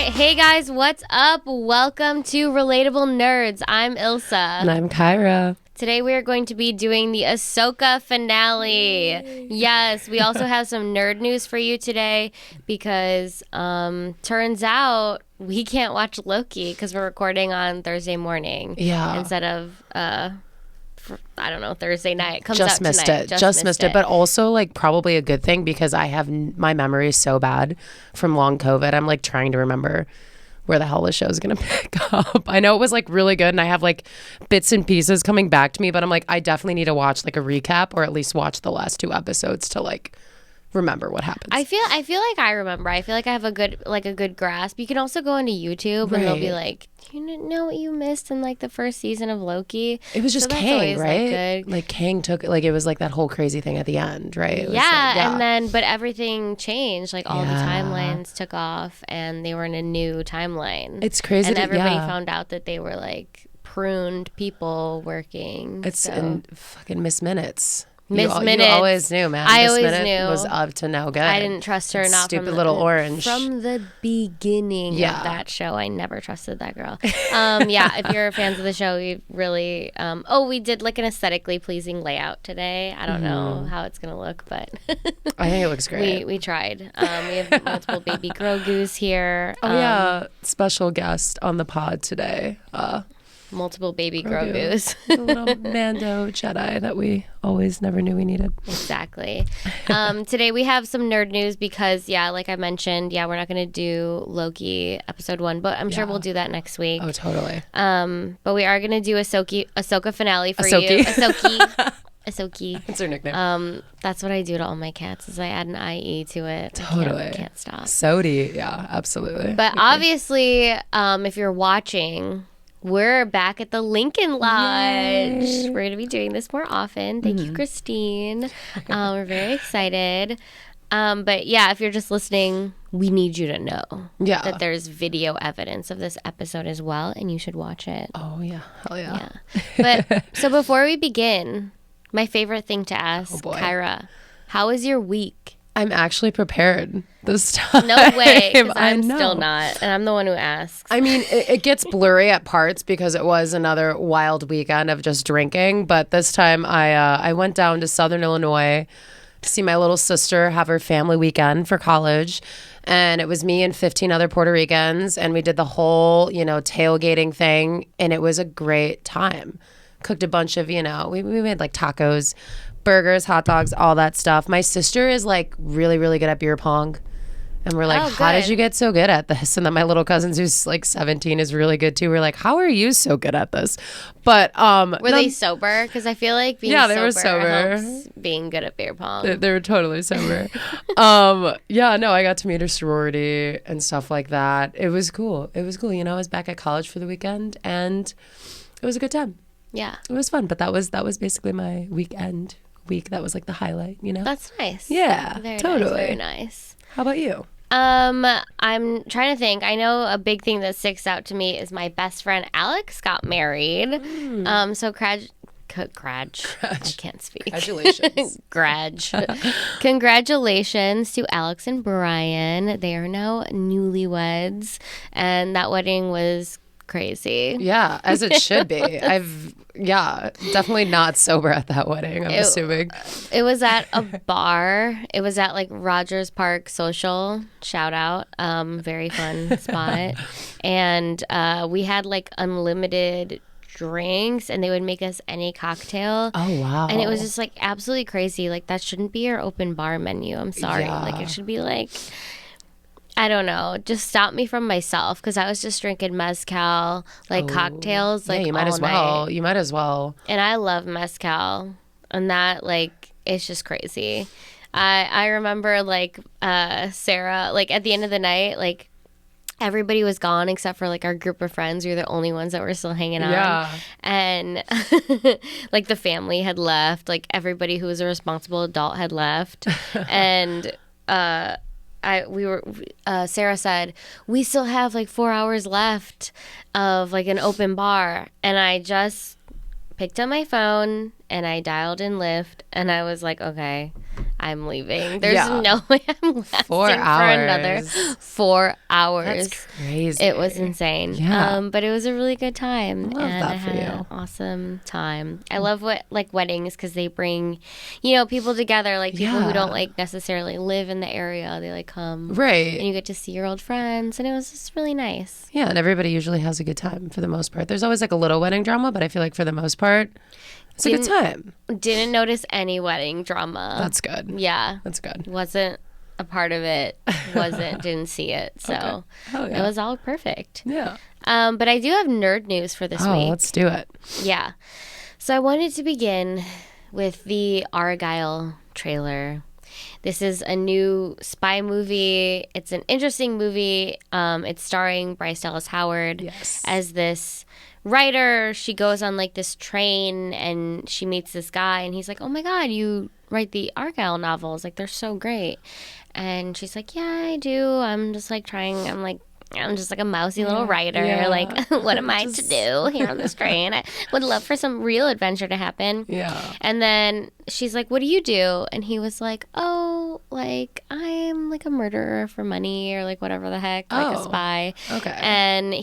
Hey guys, what's up? Welcome to Relatable Nerds. I'm Ilsa. And I'm Kyra. Today we are going to be doing the Ahsoka finale. Yay. Yes, we also have some nerd news for you today because turns out we can't watch Loki because we're recording on Thursday morning. Yeah. Instead of Thursday night. It comes Just out missed tonight. it. Just missed it. But also, like, probably a good thing because I have my memory is so bad from long COVID. I'm like trying to remember where the hell the show's gonna pick up. I know it was like really good, and I have like bits and pieces coming back to me. But I'm like, I definitely need to watch like a recap or at least watch the last 2 episodes to like remember what happens. I feel like I remember. I feel like I have a good grasp. You can also go into YouTube and they'll be like, do you know what you missed in like the first season of Loki? It was just Kang, right? Like Kang took like it was like that whole crazy thing at the end, right? It was and then but everything changed. Like all the timelines took off and they were in a new timeline. It's crazy, and everybody found out that they were like pruned people working. And fucking Miss Minutes. Miss Minutes. You always knew, man. I Miss always Minute knew. Was up to no good. I didn't trust her. Not stupid from little orange. From the beginning of that show, I never trusted that girl. If you're fans of the show, we really... we did like an aesthetically pleasing layout today. I don't know how it's going to look, but... I think it looks great. We tried. We have multiple baby Grogu's here. Special guest on the pod today. Multiple baby Grogu's. The little Mando Jedi that we always never knew we needed. Exactly. Today we have some nerd news because, like I mentioned, we're not going to do Loki episode 1, but I'm sure we'll do that next week. Oh, totally. But we are going to do Ahsoka finale for you. Ahsoki. That's her nickname. That's what I do to all my cats is I add an IE to it. Totally. I can't stop. Sodi. Yeah, absolutely. But obviously, if you're watching... We're back at the Lincoln Lodge. Yay. We're going to be doing this more often. Thank you, Christine. We're very excited. But if you're just listening, we need you to know that there's video evidence of this episode as well, and you should watch it. Oh, yeah. Hell yeah. But so before we begin, my favorite thing to ask, Kyra, how was your week? I'm actually prepared this time. No way, because I'm still not, and I'm the one who asks. I mean, it gets blurry at parts because it was another wild weekend of just drinking, but this time I went down to Southern Illinois to see my little sister have her family weekend for college, and it was me and 15 other Puerto Ricans, and we did the whole, tailgating thing, and it was a great time. Cooked a bunch of, we made like tacos, burgers, hot dogs, all that stuff. My sister is like really, really good at beer pong. And we're like, how did you get so good at this? And then my little cousin who's like 17 is really good too. We're like, how are you so good at this? But were they sober? Because I feel like being they were sober. Helps being good at beer pong. They were totally sober. I got to meet her sorority and stuff like that. It was cool. I was back at college for the weekend and it was a good time. Yeah. It was fun, but that was basically my week. That was like the highlight, That's nice. Yeah, very totally. Nice, very nice. How about you? I'm trying to think. I know a big thing that sticks out to me is my best friend Alex got married. So I can't speak. Congratulations. Congratulations to Alex and Brian. They are now newlyweds, and that wedding was crazy. Yeah, as it should be. Definitely not sober at that wedding, I'm assuming. It was at a bar. It was at like Rogers Park Social. Shout out. Very fun spot. And we had like unlimited drinks and they would make us any cocktail. Oh, wow. And it was just like absolutely crazy. Like that shouldn't be your open bar menu. I'm sorry. Yeah. Like it should be like... I don't know. Just stop me from myself because I was just drinking mezcal, cocktails, you might as well. Night. You might as well. And I love mezcal, and that it's just crazy. I remember Sarah, at the end of the night, everybody was gone except for our group of friends. We were the only ones that were still hanging out. Yeah. And the family had left. Everybody who was a responsible adult had left, and. Sarah said, we still have 4 hours left of an open bar. And I just picked up my phone and I dialed in Lyft and I was like, okay, I'm leaving. There's Yeah. no way I'm lasting 4 for hours. another 4 hours. That's crazy. It was insane. Yeah. But it was a really good time. I love and that I for had you. an awesome time. I love weddings because they bring, people together, like people who don't like necessarily live in the area. They like come. Right. And you get to see your old friends. And it was just really nice. Yeah, and everybody usually has a good time for the most part. There's always like a little wedding drama, but I feel like for the most part, it's a good time. Didn't notice any wedding drama. That's good. Yeah. That's good. Wasn't a part of it. Didn't see it. So Okay. it was all perfect. Yeah. But I do have nerd news for this week. Let's do it. Yeah. So I wanted to begin with the Argyle trailer. This is a new spy movie. It's an interesting movie. It's starring Bryce Dallas Howard as this writer. She goes on like this train and she meets this guy and he's like, oh my God, you write the Argyle novels. Like, they're so great. And she's like, yeah, I do. I'm just like a mousy little writer. Yeah. Like, what am I to do here on this train? I would love for some real adventure to happen. Yeah. And then she's like, what do you do? And he was like, oh, like, I'm like a murderer for money or like whatever the heck, like a spy. Okay. And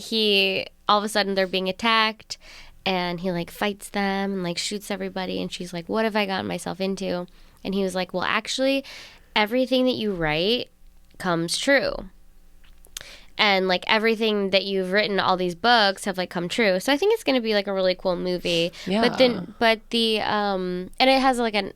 all of a sudden they're being attacked and he like fights them and like shoots everybody. And she's like, what have I gotten myself into? And he was like, well, actually, everything that you write comes true. And like everything that you've written, all these books have like come true. So I think it's going to be like a really cool movie. Yeah. And it has like an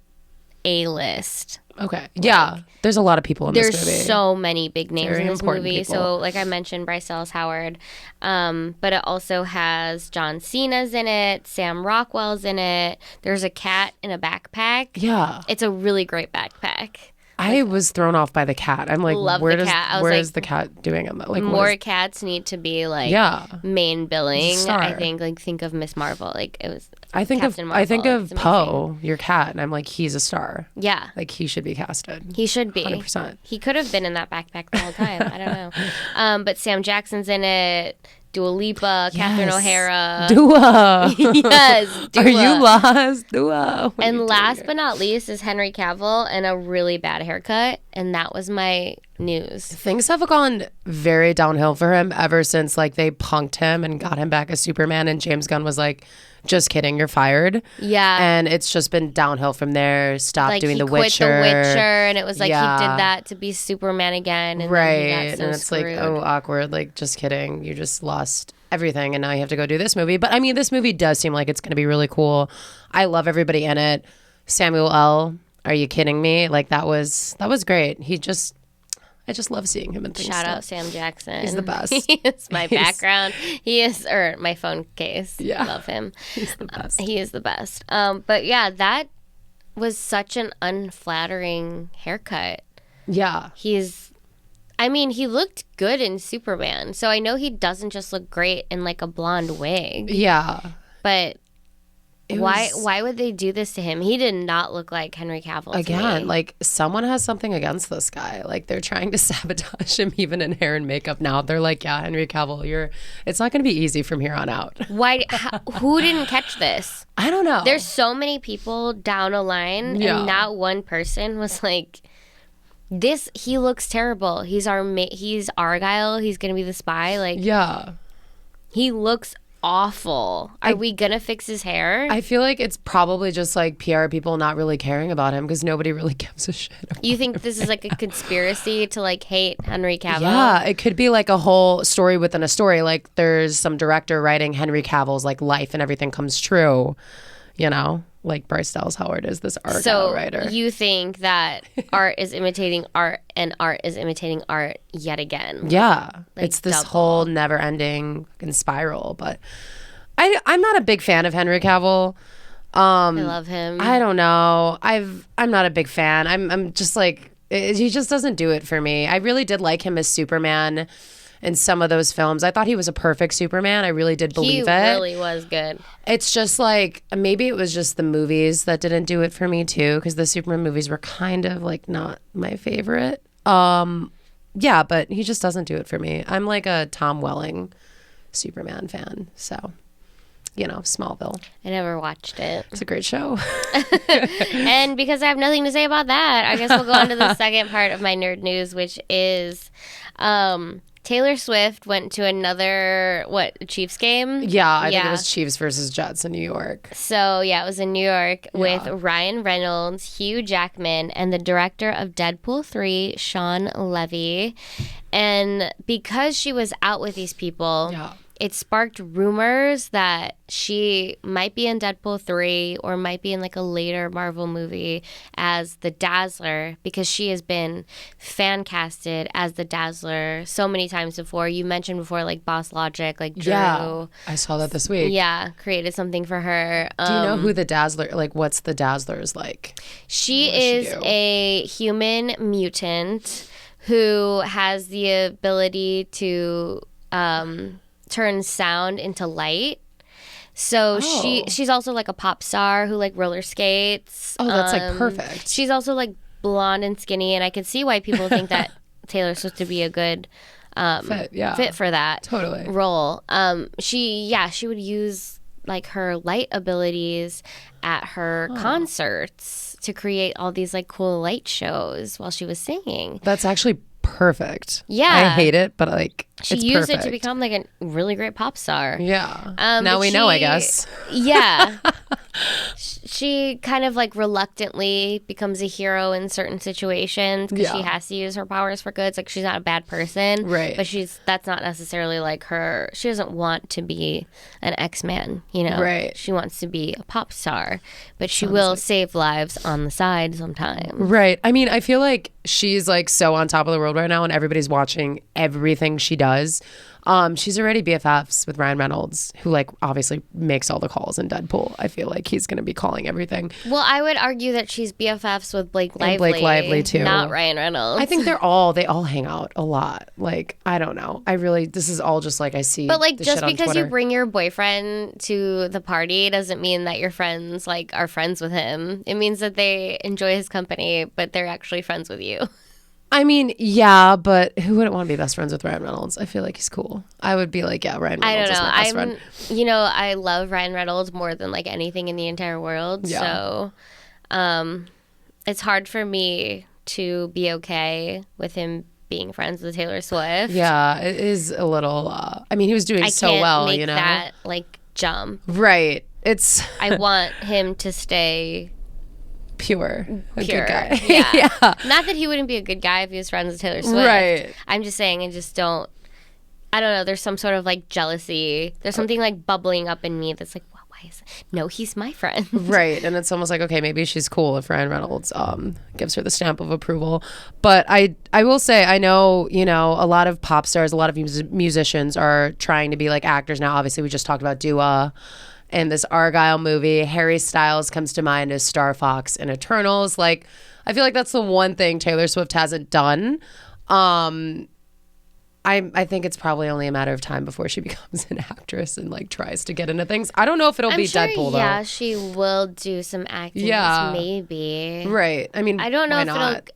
A-list. Okay. Yeah. There's a lot of people in this movie. There's so many big names Very in this important movie. people. So like I mentioned, Bryce Dallas Howard. But it also has John Cena's in it. Sam Rockwell's in it. There's a cat in a backpack. Yeah. It's a really great backpack. I was thrown off by the cat. I'm like, Love where the cat. I was where like, is the cat doing? Like, more cats need to be like main billing. Star. I think of Miss Marvel. Like it was. I think Captain of Marvel. It's amazing. Poe, your cat, and I'm like, he's a star. Yeah. Like he should be casted. He should be. 100%. He could have been in that backpack the whole time. I don't know. But Sam Jackson's in it. Dua Lipa, Catherine O'Hara. Dua. Yes, Dua. Are you lost? Dua. What are And you last doing but not least is Henry Cavill and a really bad haircut. And that was my news. Things have gone very downhill for him ever since like they punked him and got him back as Superman, and James Gunn was like, just kidding, you're fired. Yeah. And it's just been downhill from there. Stop Like doing he The quit Witcher. The Witcher, and it was like Yeah. he did that to be Superman again, and Right. then he got so and it's screwed. like, oh, awkward. Like, just kidding. You just lost everything, and now you have to go do this movie. But I mean, this movie does seem like it's going to be really cool. I love everybody in it. Samuel L. Are you kidding me? Like that was great. I just love seeing him in things. Shout still. out Sam Jackson. He's the best. He is my background. He is, or my phone case. Yeah. Love him. He's the best. He is the best. But yeah, that was such an unflattering haircut. Yeah. He looked good in Superman. So I know he doesn't just look great in like a blonde wig. Yeah. But why would they do this to him? He did not look like Henry Cavill to Again, me. like someone has something against this guy. Like they're trying to sabotage him even in hair and makeup now. They're like, yeah, Henry Cavill, it's not going to be easy from here on out. Who didn't catch this? I don't know. There's so many people down a line, and not one person was like, he looks terrible. He's Argyle. He's going to be the spy. Like, yeah. he looks awful. Are we going to fix his hair? I feel like it's probably just like PR people not really caring about him because nobody really gives a shit about You think this is like a conspiracy to like hate Henry Cavill? Yeah, it could be like a whole story within a story. Like there's some director writing Henry Cavill's like life and everything comes true, like Bryce Dallas Howard is this Argyle writer. So you think that art is imitating art and art is imitating art yet again? Yeah, Like it's this double. whole never-ending fucking spiral. But I'm not a big fan of Henry Cavill. I love him. I don't know. I'm not a big fan. I'm just like he just doesn't do it for me. I really did like him as Superman in some of those films. I thought he was a perfect Superman. I really did believe it. He really was good. It's just like maybe it was just the movies that didn't do it for me too, because the Superman movies were kind of like not my favorite. Yeah, but he just doesn't do it for me. I'm like a Tom Welling Superman fan, so Smallville. I never watched it. It's a great show. And because I have nothing to say about that, I guess we'll go on to the second part of my nerd news, which is Taylor Swift went to another, Chiefs game? Yeah, I think it was Chiefs versus Jets in New York. So, yeah, it was in New York with Ryan Reynolds, Hugh Jackman, and the director of Deadpool 3, Sean Levy. And because she was out with these people... Yeah. It sparked rumors that she might be in Deadpool 3 or might be in like a later Marvel movie as the Dazzler, because she has been fan casted as the Dazzler so many times before. You mentioned before like Boss Logic, like Drew. Yeah, I saw that this week. Yeah, created something for her. Do you know who the Dazzler, like what's the Dazzler's like? She is a human mutant who has the ability to... turn sound into light. So she's also like a pop star who like roller skates. Oh, that's like perfect. She's also like blonde and skinny, and I could see why people think that Taylor's supposed to be a good fit for that role. She would use like her light abilities at her concerts to create all these like cool light shows while she was singing. That's actually perfect. Yeah. I hate it, but like she it's used perfect. it to become like a really great pop star. Yeah. Now we know, I guess. Yeah. She kind of like reluctantly becomes a hero in certain situations because she has to use her powers for good. It's like she's not a bad person. Right. But that's not necessarily like her. She doesn't want to be an X-Man, Right. She wants to be a pop star. But she will save lives on the side sometimes. Right. I mean, I feel like she's like so on top of the world right now and everybody's watching everything she does. She's already BFFs with Ryan Reynolds, who like obviously makes all the calls in Deadpool. I feel like he's going to be calling everything. Well, I would argue that she's BFFs with Blake Lively. And Blake Lively too. Not Ryan Reynolds. I think they all hang out a lot. Like, I don't know. This is all just like I see. But like just shit because you bring your boyfriend to the party doesn't mean that your friends like are friends with him. It means that they enjoy his company, but they're actually friends with you. I mean, yeah, but who wouldn't want to be best friends with Ryan Reynolds? I feel like he's cool. I would be like, yeah, Ryan Reynolds is my best friend. I love Ryan Reynolds more than like anything in the entire world. Yeah. So it's hard for me to be okay with him being friends with Taylor Swift. Yeah, it is a little, he was doing so well, I can't make that like jump. Right. I want him to stay... Pure. A good guy. Yeah. Not that he wouldn't be a good guy if he was friends with Taylor Swift. Right. I'm just saying, I don't know, there's some sort of like jealousy. There's something like bubbling up in me that's like, well, why is it? No, he's my friend. Right. And it's almost like, okay, maybe she's cool if Ryan Reynolds gives her the stamp of approval. But I will say, I know, a lot of pop stars, a lot of musicians are trying to be like actors now. Obviously, we just talked about Dua. In this Argyle movie, Harry Styles comes to mind as Star Fox in Eternals. Like, I feel like that's the one thing Taylor Swift hasn't done. I think it's probably only a matter of time before she becomes an actress and like tries to get into things. I don't know if it'll be sure, Deadpool though. Yeah, she will do some acting. Yeah, maybe. Right. I mean, I don't know why if not?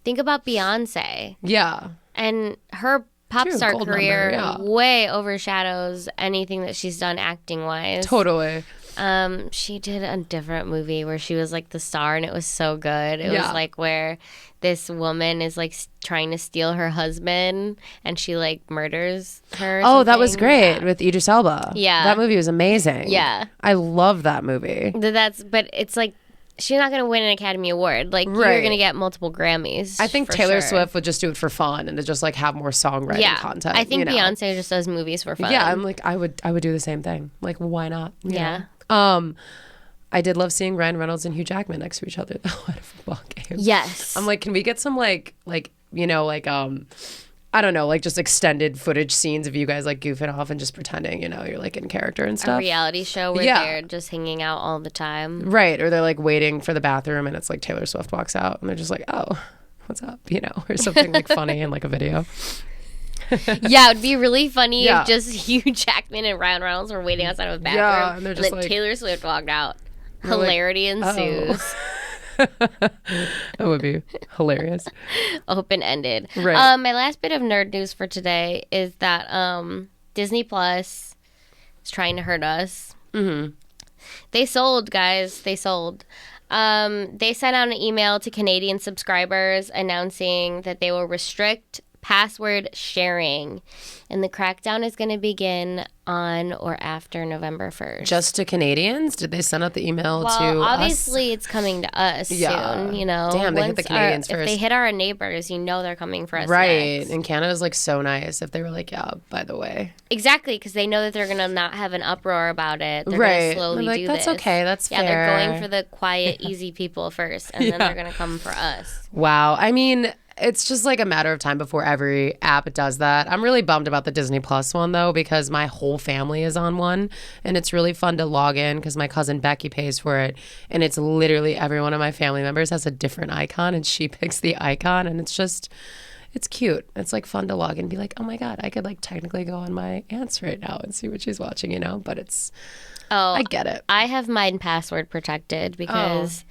Think about Beyonce. Yeah. And her pop star career way overshadows anything that she's done acting wise. Totally. She did a different movie where she was like the star and it was so good. It was like where this woman is like trying to steal her husband and she like murders her. Oh, that was great with Idris Elba. Yeah. That movie was amazing. Yeah. I love that movie. But it's like she's not going to win an Academy Award. Like, you're going to get multiple Grammys. I think Taylor Swift would just do it for fun and to just, like, have more songwriting content. I think Beyonce just does movies for fun. Yeah, I'm like, I would do the same thing. Like, why not? You know? I did love seeing Ryan Reynolds and Hugh Jackman next to each other, though, at a football game. Yes. I'm like, can we get some, I don't know, like just extended footage scenes of you guys like goofing off and just pretending, you're like in character and stuff. A reality show where they're just hanging out all the time. Right. Or they're like waiting for the bathroom and it's like Taylor Swift walks out and they're just like, oh, what's up? Or something like funny in like a video. Yeah, it would be really funny if just Hugh Jackman and Ryan Reynolds were waiting outside of a bathroom. Yeah, and they're just then Taylor Swift walked out. Hilarity ensues. That would be hilarious. Open-ended. Right. My last bit of nerd news for today is that Disney Plus is trying to hurt us. Mm-hmm. They sold, guys. They sold. They sent out an email to Canadian subscribers announcing that they will restrict password sharing, and the crackdown is going to begin on or after November 1st. Just to Canadians? Did they send out the email to obviously us? it's coming to us soon, you know. Damn, they hit the Canadians first. If they hit our neighbors, you know they're coming for us right. next. And Canada's like so nice if they were like, yeah, by the way. Exactly, because they know that they're going to not have an uproar about it. They're right. going to slowly like, do that's this. okay, that's fair. Yeah, they're going for the quiet, easy people first, and then they're going to come for us. Wow. I mean, it's just like a matter of time before every app does that. I'm really bummed about the Disney Plus one, though, because my whole family is on one. And it's really fun to log in because my cousin Becky pays for it. And it's literally every one of my family members has a different icon and she picks the icon. And it's just, it's cute. It's like fun to log in and be like, oh my God, I could like technically go on my aunt's right now and see what she's watching, you know? But it's, I get it. I have mine password protected because...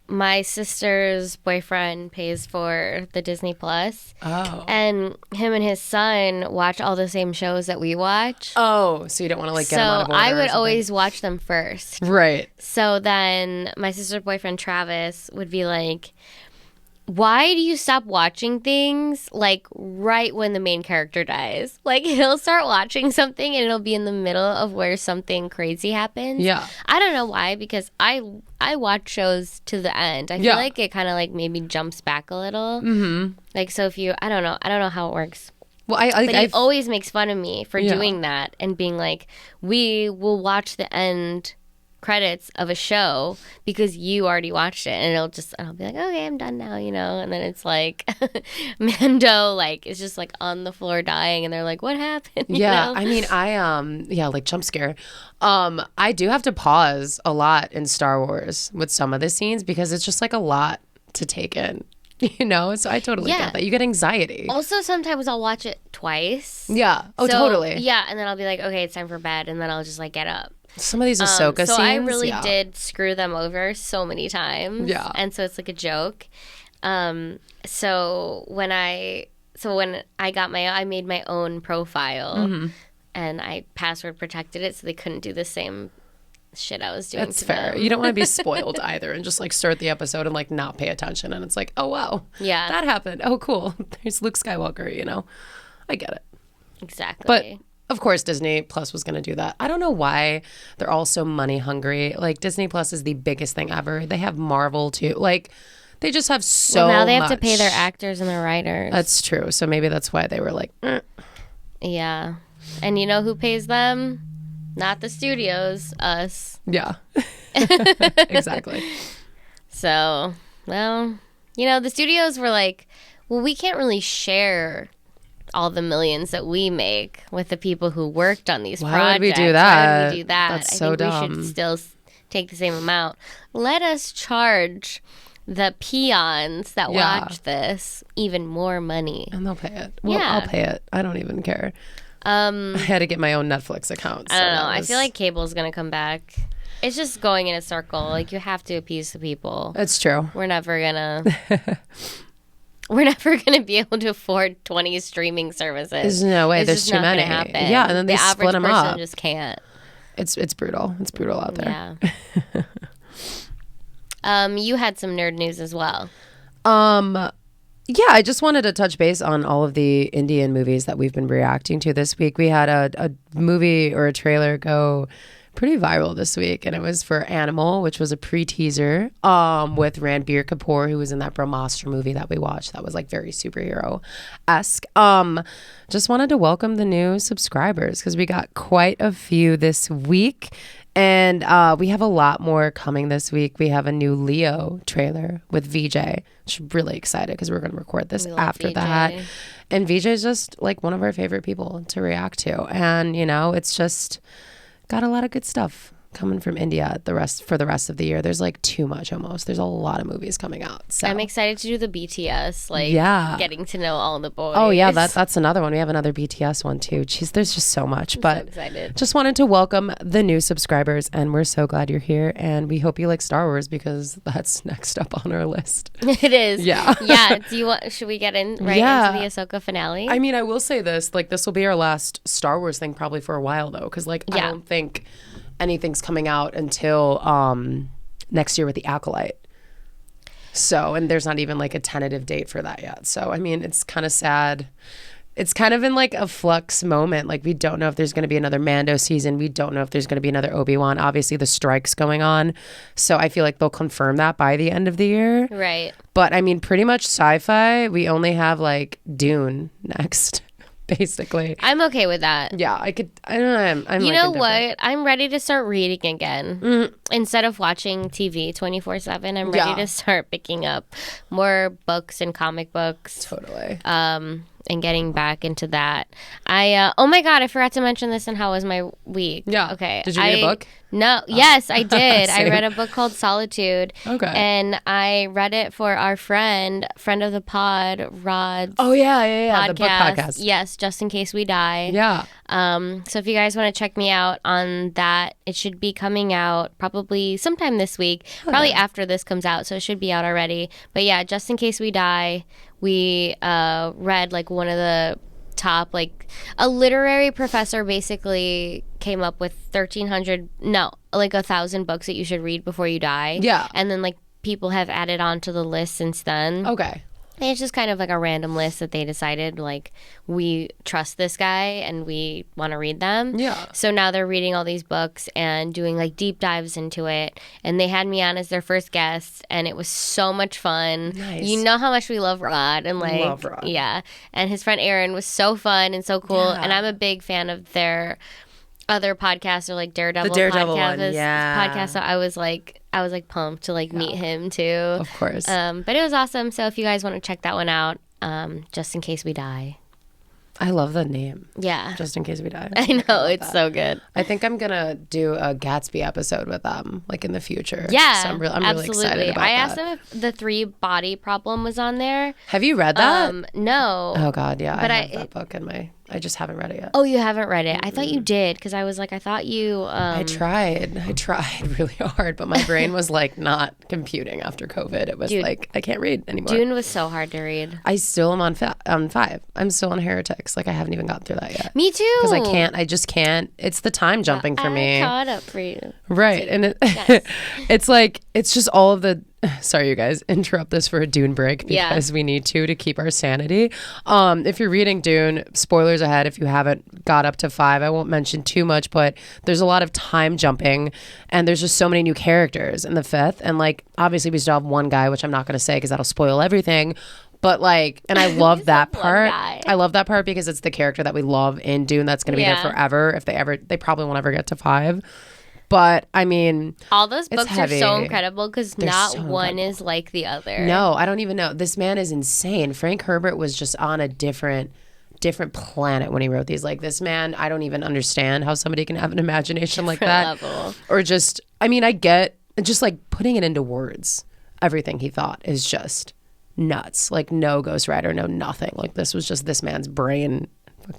my sister's boyfriend pays for the Disney Plus. Oh. And him and his son watch all the same shows that we watch. Oh, so you don't want to like get them out of order. So I would always watch them first. Right. So then my sister's boyfriend Travis would be like, why do you stop watching things like right when the main character dies? Like he'll start watching something and it'll be in the middle of where something crazy happens. Yeah. I don't know why, because I watch shows to the end. I feel like it kind of like maybe jumps back a little. Mm-hmm. Like so if you, I don't know how it works. Well, but he always makes fun of me for doing that and being like, we will watch the end credits of a show because you already watched it, and I'll be like, okay, I'm done now, you know. And then it's like Mando like is just like on the floor dying, and they're like, what happened? You know? I mean, like jump scare. I do have to pause a lot in Star Wars with some of the scenes because it's just like a lot to take in. You know, so I totally get that. You get anxiety. Also, sometimes I'll watch it twice. Yeah. Oh, totally. Yeah, and then I'll be like, okay, it's time for bed, and then I'll just like get up. Some of these Ahsoka scenes. So I really did screw them over so many times. Yeah. And so it's like a joke. So when I I made my own profile and I password protected it so they couldn't do the same shit I was doing. That's fair. You don't want to be spoiled either and just like start the episode and like not pay attention and it's like, oh wow. Yeah. That happened. Oh cool. There's Luke Skywalker, you know. I get it. Exactly. But of course, Disney Plus was going to do that. I don't know why they're all so money hungry. Like, Disney Plus is the biggest thing ever. They have Marvel, too. Like, they just have so much. Now they have to pay their actors and their writers. That's true. So maybe that's why they were like, Yeah. And you know who pays them? Not the studios, us. Yeah. Exactly. So, well, you know, the studios were like, well, we can't really share all the millions that we make with the people who worked on these projects. Why would we do that? Why would we do that? That's so dumb. We should still take the same amount. Let us charge the peons that watch this even more money. And they'll pay it. Well, I'll pay it. I don't even care. I had to get my own Netflix account. I don't know. I feel like cable's going to come back. It's just going in a circle. Like, you have to appease the people. It's true. We're never going to... We're never going to be able to afford 20 streaming services. There's no way. There's too many. Yeah, and then they split them up. The average person just can't. It's brutal. It's brutal out there. Yeah. You had some nerd news as well. Yeah, I just wanted to touch base on all of the Indian movies that we've been reacting to this week. We had a movie or a trailer go pretty viral this week, and it was for Animal, which was a pre-teaser with Ranbir Kapoor, who was in that Brahmastra movie that we watched that was like very superhero-esque. Just wanted to welcome the new subscribers because we got quite a few this week, and we have a lot more coming this week. We have a new Leo trailer with VJ, which I'm really excited because we're going to record this after that. And VJ is just like one of our favorite people to react to, and you know, it's just got a lot of good stuff coming from India for the rest of the year. There's like too much almost. There's a lot of movies coming out. So I'm excited to do the BTS, getting to know all the boys. Oh yeah, that's another one. We have another BTS one too. Jeez, there's just so much. But so excited. Just wanted to welcome the new subscribers, and we're so glad you're here. And we hope you like Star Wars because that's next up on our list. It is. Yeah. Yeah. Should we get into the Ahsoka finale? I mean, I will say this: like, this will be our last Star Wars thing probably for a while though, because I don't think anything's coming out until next year with the Acolyte. So, and there's not even like a tentative date for that yet. So, I mean, it's kind of sad. It's kind of in like a flux moment. Like, we don't know if there's going to be another Mando season. We don't know if there's going to be another Obi-Wan. Obviously, the strike's going on. So I feel like they'll confirm that by the end of the year. Right. But I mean, pretty much sci-fi, we only have like Dune next. Basically, I'm okay with that. Yeah, I don't know. I'm you know what? I'm ready to start reading again. Instead of watching TV 24/7, I'm ready to start picking up more books and comic books. Totally. And getting back into that. Oh my God, I forgot to mention this and how was my week. Yeah. Okay. Did you read a book? No. Yes, I did. I read a book called Solitude. Okay. And I read it for our friend of the pod, Rod's. Oh yeah. The book podcast. Yes, Just in Case We Die. Yeah. So if you guys want to check me out on that, it should be coming out probably sometime this week. Probably after this comes out, so it should be out already. But yeah, Just in Case We Die. We read like one of the top, like a literary professor basically came up with 1,000 books that you should read before you die. Yeah. And then like people have added on to the list since then. Okay. And it's just kind of like a random list that they decided, like, we trust this guy and we want to read them. Yeah. So now they're reading all these books and doing, like, deep dives into it. And they had me on as their first guest, and it was so much fun. Nice. You know how much we love Rod. And, like, love Rod. Yeah. And his friend Aaron was so fun and so cool. Yeah. And I'm a big fan of their other podcasts, or, like, Daredevil podcast. So I was pumped to meet him too. Of course. But it was awesome. So if you guys want to check that one out, Just in Case We Die. I love the name. Yeah. Just in Case We Die. I know, it's so good. I think I'm gonna do a Gatsby episode with them, like in the future. Yeah, so I'm really excited about that. I asked them if the 3 body problem was on there. Have you read that? No. Oh God, yeah. But I have that book in my. I just haven't read it yet. Oh, you haven't read it? I thought you did, because I was like, I thought you... I tried really hard, but my brain was like not computing after COVID. It was like, I can't read anymore. Dune was so hard to read. I still am on 5. I'm still on Heretics. Like, I haven't even gotten through that yet. Me too. Because I just can't. It's the time jumping for me. I caught up for you. Right. And it's like, it's just all of the... Sorry, you guys, interrupt this for a Dune break because we need to keep our sanity. If you're reading Dune, spoilers ahead if you haven't got up to 5. I won't mention too much, but there's a lot of time jumping and there's just so many new characters in the 5th. And like, obviously we still have one guy, which I'm not going to say because that'll spoil everything. But like, and I love that part. I love that part because it's the character that we love in Dune that's going to be there forever. If they probably won't ever get to 5. But I mean, all those books are so incredible because not one is like the other. No, I don't even know. This man is insane. Frank Herbert was just on a different planet when he wrote these. Like, this man, I don't even understand how somebody can have an imagination like that. Level. Or just, I mean, I get just like putting it into words. Everything he thought is just nuts. Like, no ghostwriter, no nothing. Like, this was just this man's brain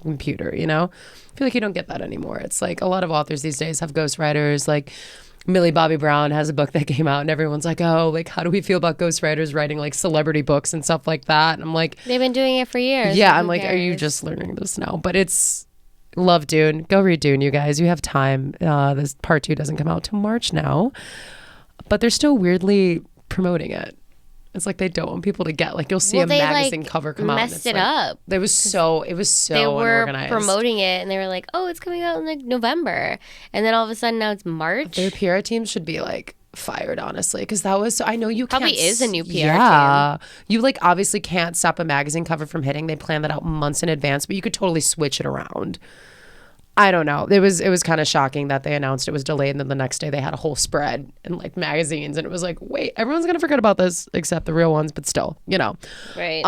computer, you know? I feel like you don't get that anymore. It's like a lot of authors these days have ghostwriters. Like Millie Bobby Brown has a book that came out and everyone's like, oh, like, how do we feel about ghostwriters writing like celebrity books and stuff like that? And I'm like, they've been doing it for years. Yeah, I'm like, are you just learning this now? But it's love Dune. Go read Dune, you guys. You have time. This part 2 doesn't come out till March now, but they're still weirdly promoting it. It's like they don't want people to get, like, you'll see a magazine cover come out. Messed it up. It was so they were unorganized. Promoting it and they were like, oh, it's coming out in like November. And then all of a sudden now it's March. Their PR team should be like fired, honestly, because that was so. I know you probably can't, is a new PR team. You like obviously can't stop a magazine cover from hitting. They plan that out months in advance, but you could totally switch it around. I don't know. It was kind of shocking that they announced it was delayed, and then the next day they had a whole spread in like magazines, and it was like, wait, everyone's gonna forget about this except the real ones, but still, you know. Right.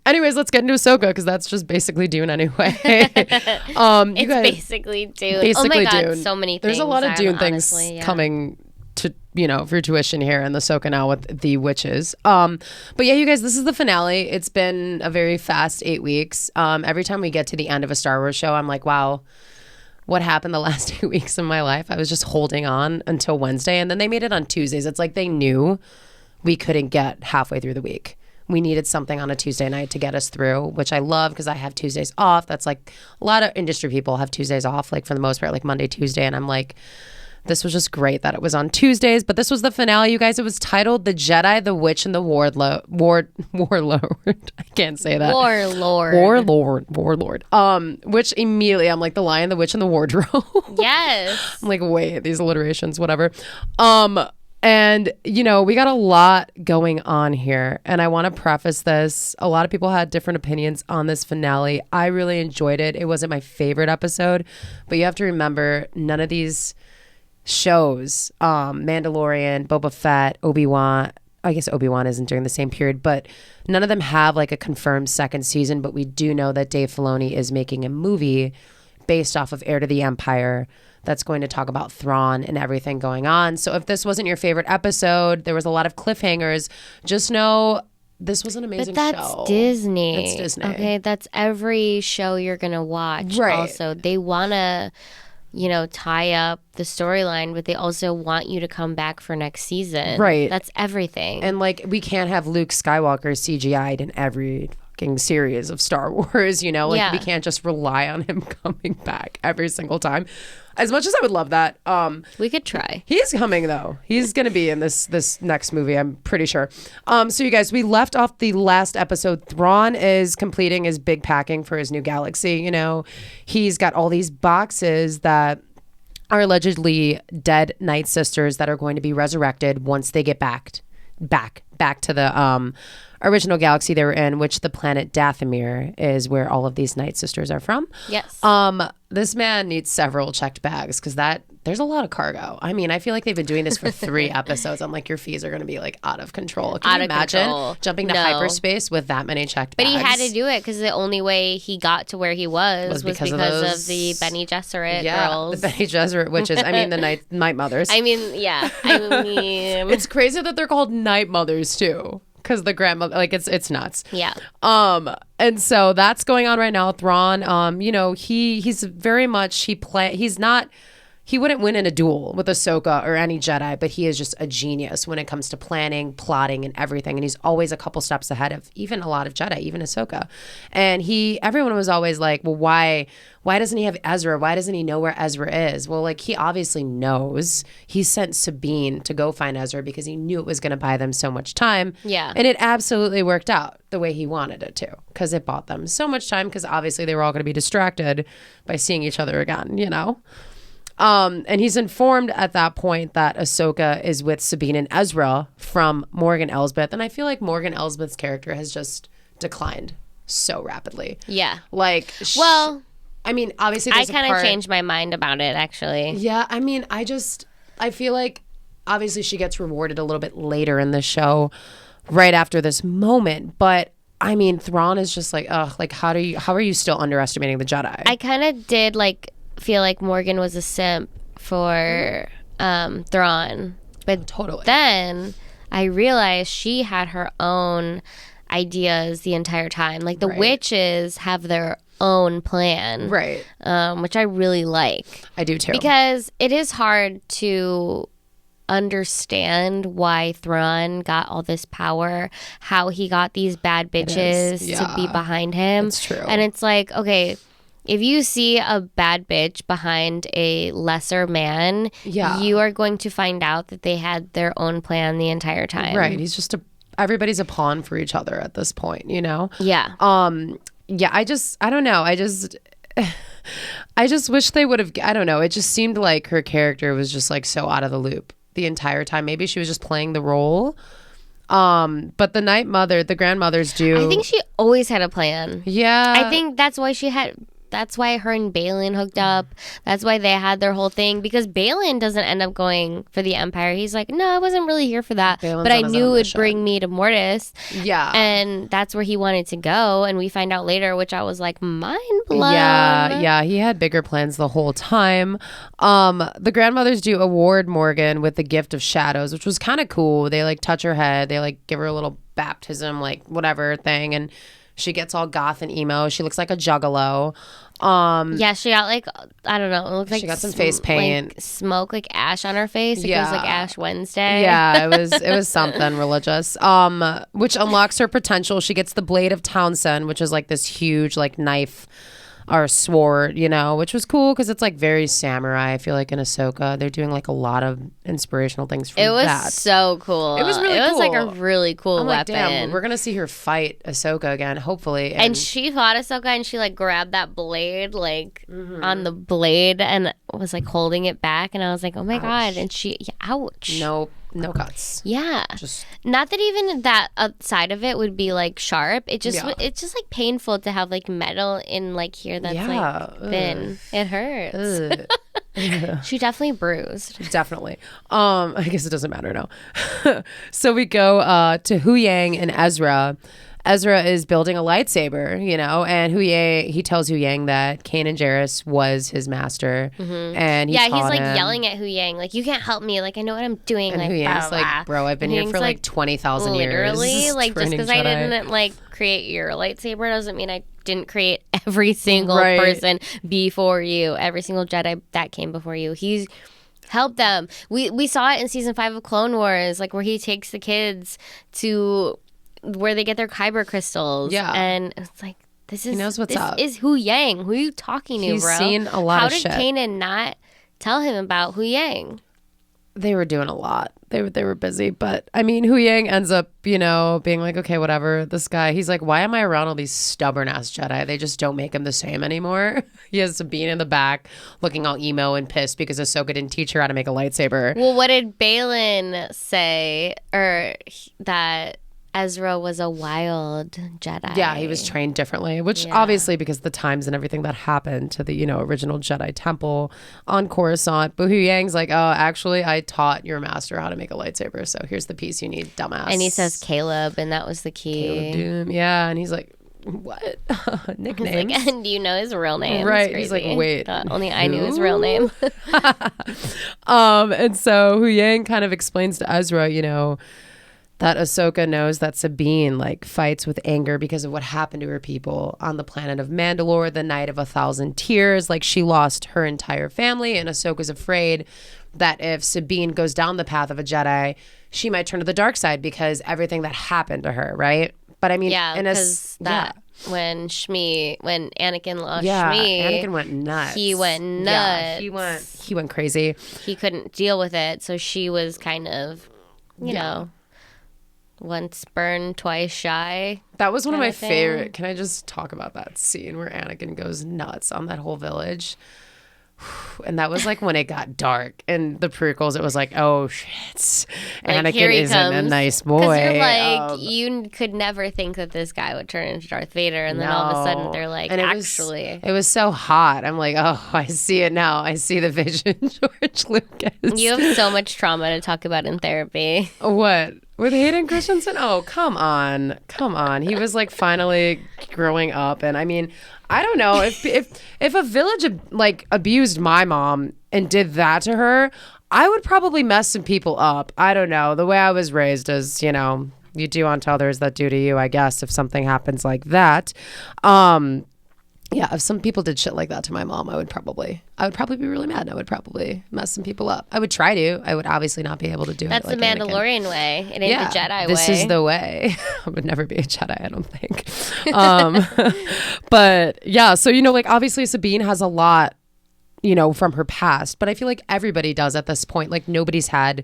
Anyways, let's get into Ahsoka because that's just basically Dune anyway. It's basically Dune. Basically oh my God, Dune. so many things. There's a lot of Dune things honestly, coming to, you know, fruition here in the Ahsoka now with the witches. But yeah, you guys, this is the finale. It's been a very fast 8 weeks. Every time we get to the end of a Star Wars show, I'm like, wow, what happened the last 8 weeks of my life? I was just holding on until Wednesday, and then they made it on Tuesdays. It's like they knew we couldn't get halfway through the week. We needed something on a Tuesday night to get us through, which I love because I have Tuesdays off. That's like a lot of industry people have Tuesdays off, like for the most part, like Monday, Tuesday. And I'm like, this was just great that it was on Tuesdays. But this was the finale, you guys. It was titled The Jedi, the Witch, and the Warlord. I can't say that. Warlord. Which immediately I'm like, the Lion, the Witch, and the Wardrobe. Yes. I'm like, wait, these alliterations, whatever. And, you know, we got a lot going on here. And I want to preface this. A lot of people had different opinions on this finale. I really enjoyed it. It wasn't my favorite episode. But you have to remember, none of these shows, Mandalorian, Boba Fett, Obi-Wan, I guess Obi-Wan isn't during the same period, but none of them have like a confirmed second season. But we do know that Dave Filoni is making a movie based off of Heir to the Empire that's going to talk about Thrawn and everything going on. So if this wasn't your favorite episode, there was a lot of cliffhangers, just know this was an amazing show. But that's Disney. It's Disney. Okay, that's every show you're going to watch. Right. Also, they want to, you know, tie up the storyline, but they also want you to come back for next season. Right. That's everything. And like, we can't have Luke Skywalker CGI'd in every fucking series of Star Wars, you know? Like, we can't just rely on him coming back every single time. As much as I would love that. We could try. He's coming, though. He's going to be in this next movie, I'm pretty sure. So, you guys, we left off the last episode. Thrawn is completing his big packing for his new galaxy, you know? He's got all these boxes that are allegedly dead Night Sisters that are going to be resurrected once they get back to the original galaxy they were in, which the planet Dathomir is where all of these Night Sisters are from. Yes. This man needs several checked bags because there's a lot of cargo. I mean, I feel like they've been doing this for 3 episodes. I'm like, your fees are going to be like out of control. Can you imagine jumping to hyperspace with that many checked bags? But he had to do it because the only way he got to where he was because of the Bene Gesserit girls. The Bene Gesserit witches. I mean, the Night Mothers. I mean, yeah. I mean, it's crazy that they're called Night Mothers too. Because the grandmother, like, it's nuts. Yeah. And so that's going on right now. Thrawn, you know, he's very much, he wouldn't win in a duel with Ahsoka or any Jedi, but he is just a genius when it comes to planning, plotting, and everything. And he's always a couple steps ahead of even a lot of Jedi, even Ahsoka. And everyone was always like, well, why doesn't he have Ezra? Why doesn't he know where Ezra is? Well, like, he obviously knows. He sent Sabine to go find Ezra because he knew it was going to buy them so much time. Yeah. And it absolutely worked out the way he wanted it to because it bought them so much time because obviously they were all going to be distracted by seeing each other again, you know? And he's informed at that point that Ahsoka is with Sabine and Ezra from Morgan Elsbeth. And I feel like Morgan Elsbeth's character has just declined so rapidly. Yeah. Like, well, I mean, obviously I kind of changed my mind about it, actually. Yeah. I mean, I feel like obviously she gets rewarded a little bit later in the show right after this moment. But I mean, Thrawn is just like, ugh, like, how are you still underestimating the Jedi? I kind of did feel like Morgan was a simp for Thrawn, but totally. Then I realized she had her own ideas the entire time. Like the witches have their own plan, right? Which I really like. I do too, because it is hard to understand why Thrawn got all this power, how he got these bad bitches to be behind him. It's true, and it's like, okay, if you see a bad bitch behind a lesser man, you are going to find out that they had their own plan the entire time. Right. He's just everybody's a pawn for each other at this point, you know? Yeah. Yeah, I don't know. I just wish they would have, I don't know. It just seemed like her character was just like so out of the loop the entire time. Maybe she was just playing the role. But the grandmothers do. I think she always had a plan. Yeah. I think that's why she had that's why her and Balin hooked up. That's why they had their whole thing, because Balin doesn't end up going for the Empire. He's like, no, I wasn't really here for that, but I knew it would bring me to Mortis. Yeah. And that's where he wanted to go, and we find out later, which I was like, mind blown. Yeah, he had bigger plans the whole time. The grandmothers do award Morgan with the gift of shadows, which was kind of cool. They like touch her head, they like give her a little baptism, like whatever thing, and she gets all goth and emo. She looks like a juggalo. Yeah, she got like, I don't know, it looked like she got some face paint, like smoke, like ash on her face. Like, it was like Ash Wednesday. Yeah, it was something religious. Which unlocks her potential. She gets the Blade of Townsend, which is like this huge like knife or sword, you know, which was cool because it's like very samurai. I feel like in Ahsoka they're doing like a lot of inspirational things from that. It was so cool. It was really cool. It was like a really cool I'm weapon. Like, damn, we're gonna see her fight Ahsoka again, hopefully. And she fought Ahsoka, and she like grabbed that blade like on the blade and was like holding it back, and I was like, oh my god! And she, ouch. No cuts. Yeah. Just not that even that side of it would be like sharp. It just it's just like painful to have like metal in like here that's like thin. It hurts. She definitely bruised. Definitely. I guess it doesn't matter now. So we go to Hu Yang and Ezra. Ezra is building a lightsaber, you know, and he tells Hu Yang that Kanan Jarrus was his master, and he's like yelling at Hu Yang, like, you can't help me, like, I know what I'm doing. And like, Hu Yang's like, bro, I've been here for like 20,000 years. Literally, like, just because I didn't like create your lightsaber doesn't mean I didn't create every single person before you, every single Jedi that came before you. He's helped them. We saw it in season 5 of Clone Wars, like where he takes the kids to where they get their kyber crystals. Yeah. And it's like, he knows what's up. This is Hu Yang. Who are you talking to, bro? He's seen a lot of shit. How did Kanan not tell him about Hu Yang? They were doing a lot. They were busy. But, I mean, Hu Yang ends up, you know, being like, okay, whatever. This guy, he's like, why am I around all these stubborn-ass Jedi? They just don't make him the same anymore. He has Sabine in the back looking all emo and pissed because Ahsoka didn't teach her how to make a lightsaber. Well, what did Balin say? Or that Ezra was a wild Jedi. Yeah, he was trained differently, which obviously because the times and everything that happened to the, you know, original Jedi temple on Coruscant. But Hu Yang's like, oh, actually, I taught your master how to make a lightsaber, so here's the piece you need, dumbass. And he says Caleb, and that was the key. Caleb Doom, yeah. And he's like, what? Nicknames? Like, and do you know his real name? Right. He's like, wait. Only I knew his real name. And so Hu Yang kind of explains to Ezra, you know, that Ahsoka knows that Sabine like fights with anger because of what happened to her people on the planet of Mandalore, the night of 1,000 tears. Like, she lost her entire family, and Ahsoka's afraid that if Sabine goes down the path of a Jedi, she might turn to the dark side because everything that happened to her, right? But I mean, when Anakin lost Shmi, Anakin went nuts. He went nuts. Yeah, he went crazy. He couldn't deal with it, so she was kind of, you know, once burned, twice shy. That was one of my favorite. Can I just talk about that scene where Anakin goes nuts on that whole village? And that was like when it got dark. In the prequels, it was like, oh shit, like, Anakin isn't a nice boy. You're like, you could never think that this guy would turn into Darth Vader, and then all of a sudden they're like, and it was so hot. I'm like, oh, I see it now. I see the vision, George Lucas. You have so much trauma to talk about in therapy. What? With Hayden Christensen? Oh, come on. He was like finally growing up. And I mean, I don't know if a village like abused my mom and did that to her, I would probably mess some people up. I don't know. The way I was raised is, you know, you do unto others that do to you, I guess, if something happens like that. Yeah, if some people did shit like that to my mom, I would probably be really mad. I would probably mess some people up. I would try to. I would obviously not be able to do That's it. That's the Mandalorian way. It ain't the Jedi way. This is the way. I would never be a Jedi, I don't think. But yeah, so, you know, like obviously Sabine has a lot, you know, from her past, but I feel like everybody does at this point. Like nobody's had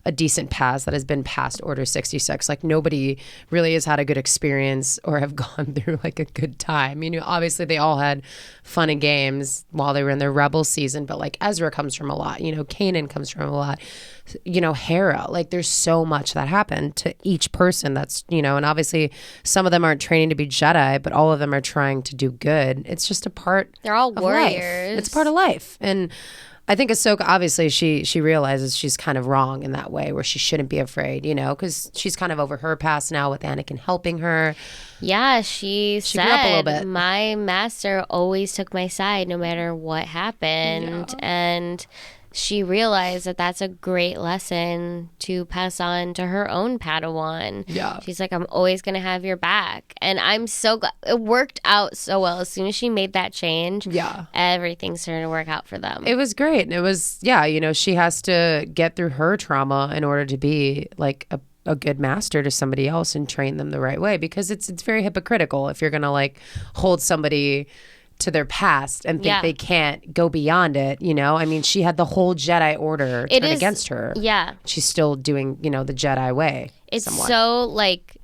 a decent pass that has been past Order 66. Like nobody really has had a good experience or have gone through like a good time. You know, obviously they all had fun and games while they were in their Rebel season, but like Ezra comes from a lot, you know, Kanan comes from a lot, you know, Hera, like there's so much that happened to each person that's, you know, and obviously some of them aren't training to be Jedi, but all of them are trying to do good. It's just a part. They're all of warriors. Life. It's part of life. And I think Ahsoka, obviously, she realizes she's kind of wrong in that way where she shouldn't be afraid, you know, because she's kind of over her past now with Anakin helping her. Yeah, she grew up a little said, bit. my master always took my side no matter what happened. Yeah. And she realized that that's a great lesson to pass on to her own Padawan. Yeah. She's like, I'm always going to have your back. And I'm so glad. It worked out so well. As soon as she made that change, Yeah. everything started to work out for them. It was great. And it was, yeah, you know, she has to get through her trauma in order to be like a good master to somebody else and train them the right way, because it's very hypocritical if you're going to like hold somebody to their past and think they can't go beyond it, you know? I mean, she had the whole Jedi Order turn against her. Yeah. She's still doing, you know, the Jedi way. It's somewhat. so, like,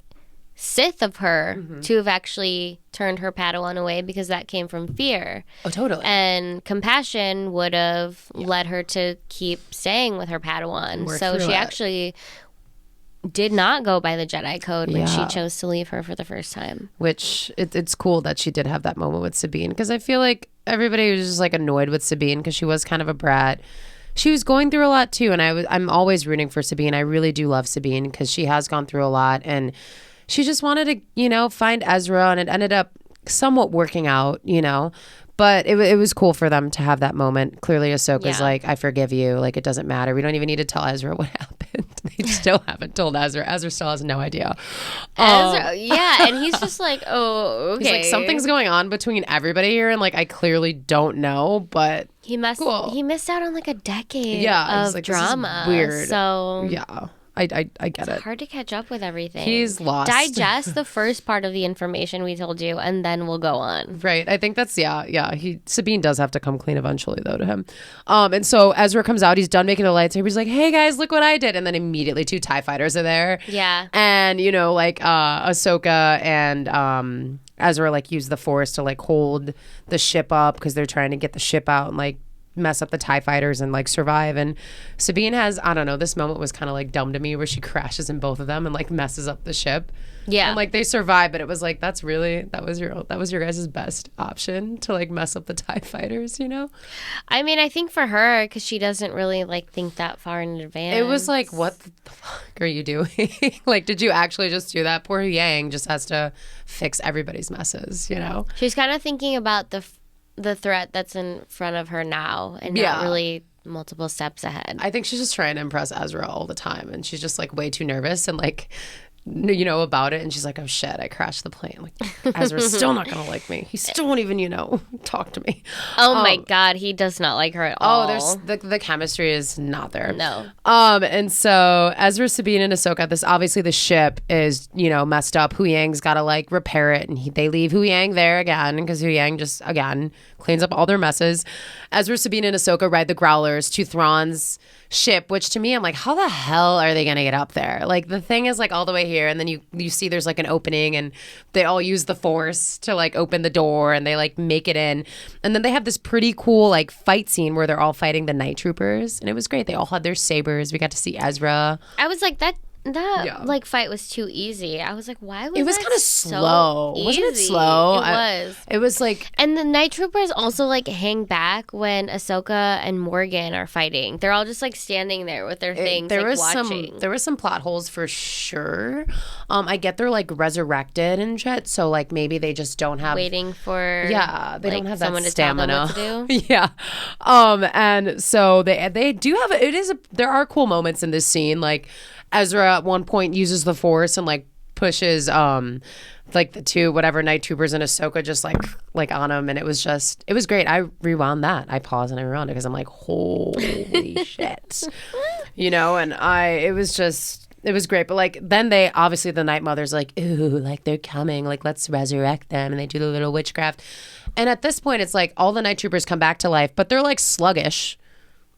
Sith of her to have actually turned her Padawan away, because that came from fear. Oh, totally. And compassion would have led her to keep staying with her Padawan. So she actually did not go by the Jedi code when she chose to leave her for the first time. Which it's cool that she did have that moment with Sabine, because I feel like everybody was just like annoyed with Sabine because she was kind of a brat. She was going through a lot too, and I'm always rooting for Sabine. I really do love Sabine because she has gone through a lot, and she just wanted to, you know, find Ezra, and it ended up somewhat working out, you know. But it was cool for them to have that moment. Clearly, Ahsoka's like, I forgive you. Like, it doesn't matter. We don't even need to tell Ezra what happened. They still haven't told Ezra. Ezra still has no idea. Ezra, and he's just like, oh, okay. He's like, something's going on between everybody here, and like, I clearly don't know, but he missed out on like a decade of like, drama. Weird. So yeah. I get it. Hard to catch up with everything. He's lost. Digest the first part of the information we told you, and then we'll go on. Right. I think that's Sabine does have to come clean eventually, though, to him. And so Ezra comes out. He's done making the lightsaber. He's like, "Hey guys, look what I did!" And then immediately 2 TIE fighters are there. Yeah. And you know, like Ahsoka and Ezra like use the Force to like hold the ship up because they're trying to get the ship out and like mess up the TIE fighters and like survive. And Sabine has, I don't know, this moment was kind of like dumb to me where she crashes in both of them and like messes up the ship. Yeah. And like they survive, but it was like, that was your guys' best option to like mess up the TIE fighters, you know? I mean, I think for her, because she doesn't really like think that far in advance. It was like, what the fuck are you doing? Like, did you actually just do that? Poor Yang just has to fix everybody's messes, you know? She's kind of thinking about the threat that's in front of her now and not really multiple steps ahead. I think she's just trying to impress Ezra all the time, and she's just like way too nervous and like, you know, about it. And she's like, oh shit, I crashed the plane. Like, Ezra's still not gonna like me. He still won't even, you know, talk to me. Oh my god, he does not like her at all. Oh, there's the chemistry is not there. No. And so Ezra, Sabine, and Ahsoka, this obviously the ship is, you know, messed up. Hu Yang's got to like repair it, and they leave Hu Yang there again because Hu Yang just again cleans up all their messes. Ezra, Sabine, and Ahsoka ride the Growlers to Thrawn's ship, which to me, I'm like, how the hell are they gonna get up there? Like, the thing is like all the way here, and then you see there's like an opening, and they all use the Force to like open the door, and they like make it in, and then they have this pretty cool like fight scene where they're all fighting the Night Troopers, and it was great. They all had their sabers. We got to see Ezra. I was like, that like fight was too easy. I was like, why was it was kind of slow? Wasn't it slow? It was like, and the Night Troopers also like hang back when Ahsoka and Morgan are fighting. They're all just like standing there with their things. There was watching. There was some plot holes for sure. I get they're like resurrected and shit, so like maybe they just don't have waiting for they like, don't have someone that to tell them stamina. what to do. Yeah. And so they do have there are cool moments in this scene. Like Ezra at one point uses the Force and like pushes like the 2 whatever Night Troopers and Ahsoka just like on him, and it was great. I rewound that. I paused and I rewound it because I'm like, holy shit, you know. And it was great. But like then they obviously the Night Mother's like, ooh, like they're coming, like let's resurrect them, and they do the little witchcraft. And at this point it's like all the Night Troopers come back to life, but they're like sluggish.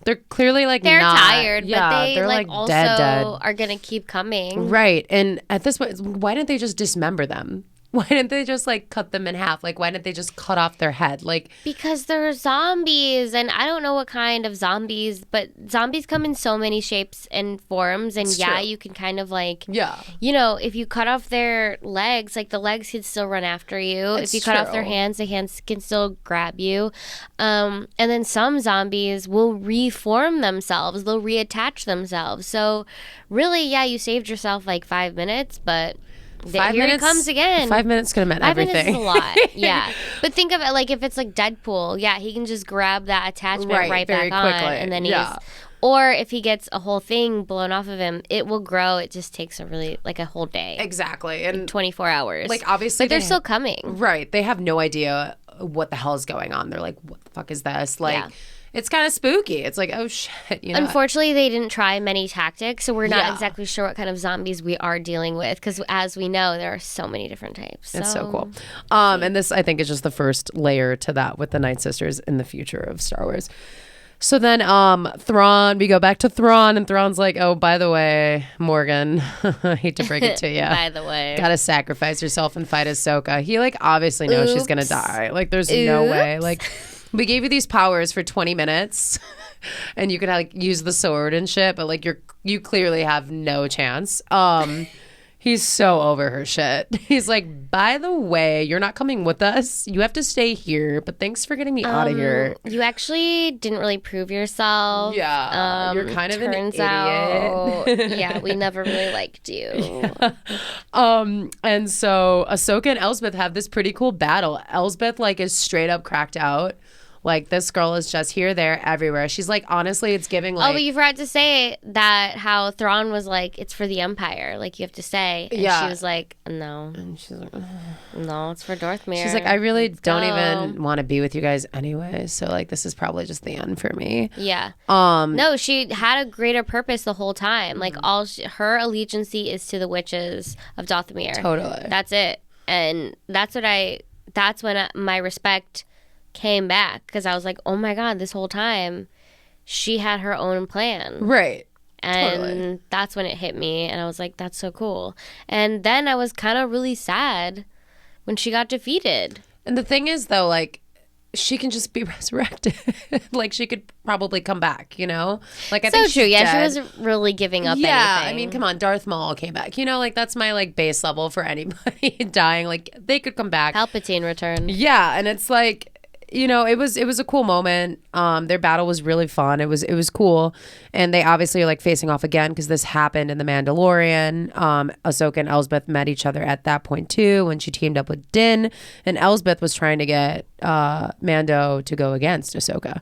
They're clearly like they're not, tired, yeah, but they they're like also dead. are gonna keep coming. Right. And at this point, why didn't they just dismember them? Why didn't they just like cut them in half? Like, why didn't they just cut off their head? Like, because they're zombies, and I don't know what kind of zombies, but zombies come in so many shapes and forms. And true. you can kind of like, yeah. you know, if you cut off their legs, like the legs can still run after you. It's if you cut off their true. hands, the hands can still grab you. And then some zombies will reform themselves, they'll reattach themselves. So really, yeah, you saved yourself like 5 minutes, but. Here he comes again. 5 minutes could have meant 5 everything. minutes is a lot. Yeah. But think of it like if it's like Deadpool. Yeah, he can just grab that attachment right very back quickly. on. And then Yeah. he's... Or if he gets a whole thing blown off of him, it will grow. It just takes a whole day. Exactly. And like 24 hours. like, obviously, but they're still coming. Right. They have no idea what the hell is going on. They're like, what the fuck is this? Like, Yeah. it's kind of spooky. It's like, oh shit. You know? Unfortunately, they didn't try many tactics, so we're not Yeah. exactly sure what kind of zombies we are dealing with. Because as we know, there are so many different types. It's so cool. And this, I think, is just the first layer to that with the Night Sisters in the future of Star Wars. So then Thrawn, we go back to Thrawn, and Thrawn's like, oh, by the way, Morgan, I hate to break it to you. By the way. Gotta sacrifice yourself and fight Ahsoka. He, like, obviously knows she's gonna die. Like, there's no way. Like, we gave you these powers for 20 minutes, and you could, like, use the sword and shit, but, like, you clearly have no chance. He's so over her shit. He's like, by the way, you're not coming with us. You have to stay here, but thanks for getting me out of here. You actually didn't really prove yourself. Yeah, you're kind of an idiot. Out, yeah, we never really liked you. Yeah. And so Ahsoka and Elsbeth have this pretty cool battle. Elsbeth, like, is straight up cracked out. Like, this girl is just here, there, everywhere. She's like, honestly, it's giving like... Oh, but you forgot to say that how Thrawn was like, it's for the Empire. Like, you have to say. And she was like, no. And she's like, no, it's for Dorthmere. She's like, I really don't even want to be with you guys anyway. So, like, this is probably just the end for me. Yeah. No, she had a greater purpose the whole time. Like, her allegiance is to the witches of Dothomir. Totally. That's it. And that's when my respect came back, because I was like, oh my god, this whole time she had her own plan, right? And totally. That's when it hit me, and I was like, that's so cool. And then I was kind of really sad when she got defeated. And the thing is, though, like, she can just be resurrected. Like, she could probably come back, you know? Like, I think true. Yeah, dead. she wasn't really giving up anything. I mean, come on, Darth Maul came back. You know, like, that's my, like, base level for anybody dying. Like, they could come back. Palpatine returned. Yeah, and it's like, you know, it was a cool moment. Their battle was really fun. It was cool, and they obviously are like facing off again because this happened in The Mandalorian. Ahsoka and Elsbeth met each other at that point too when she teamed up with Din, and Elsbeth was trying to get Mando to go against Ahsoka.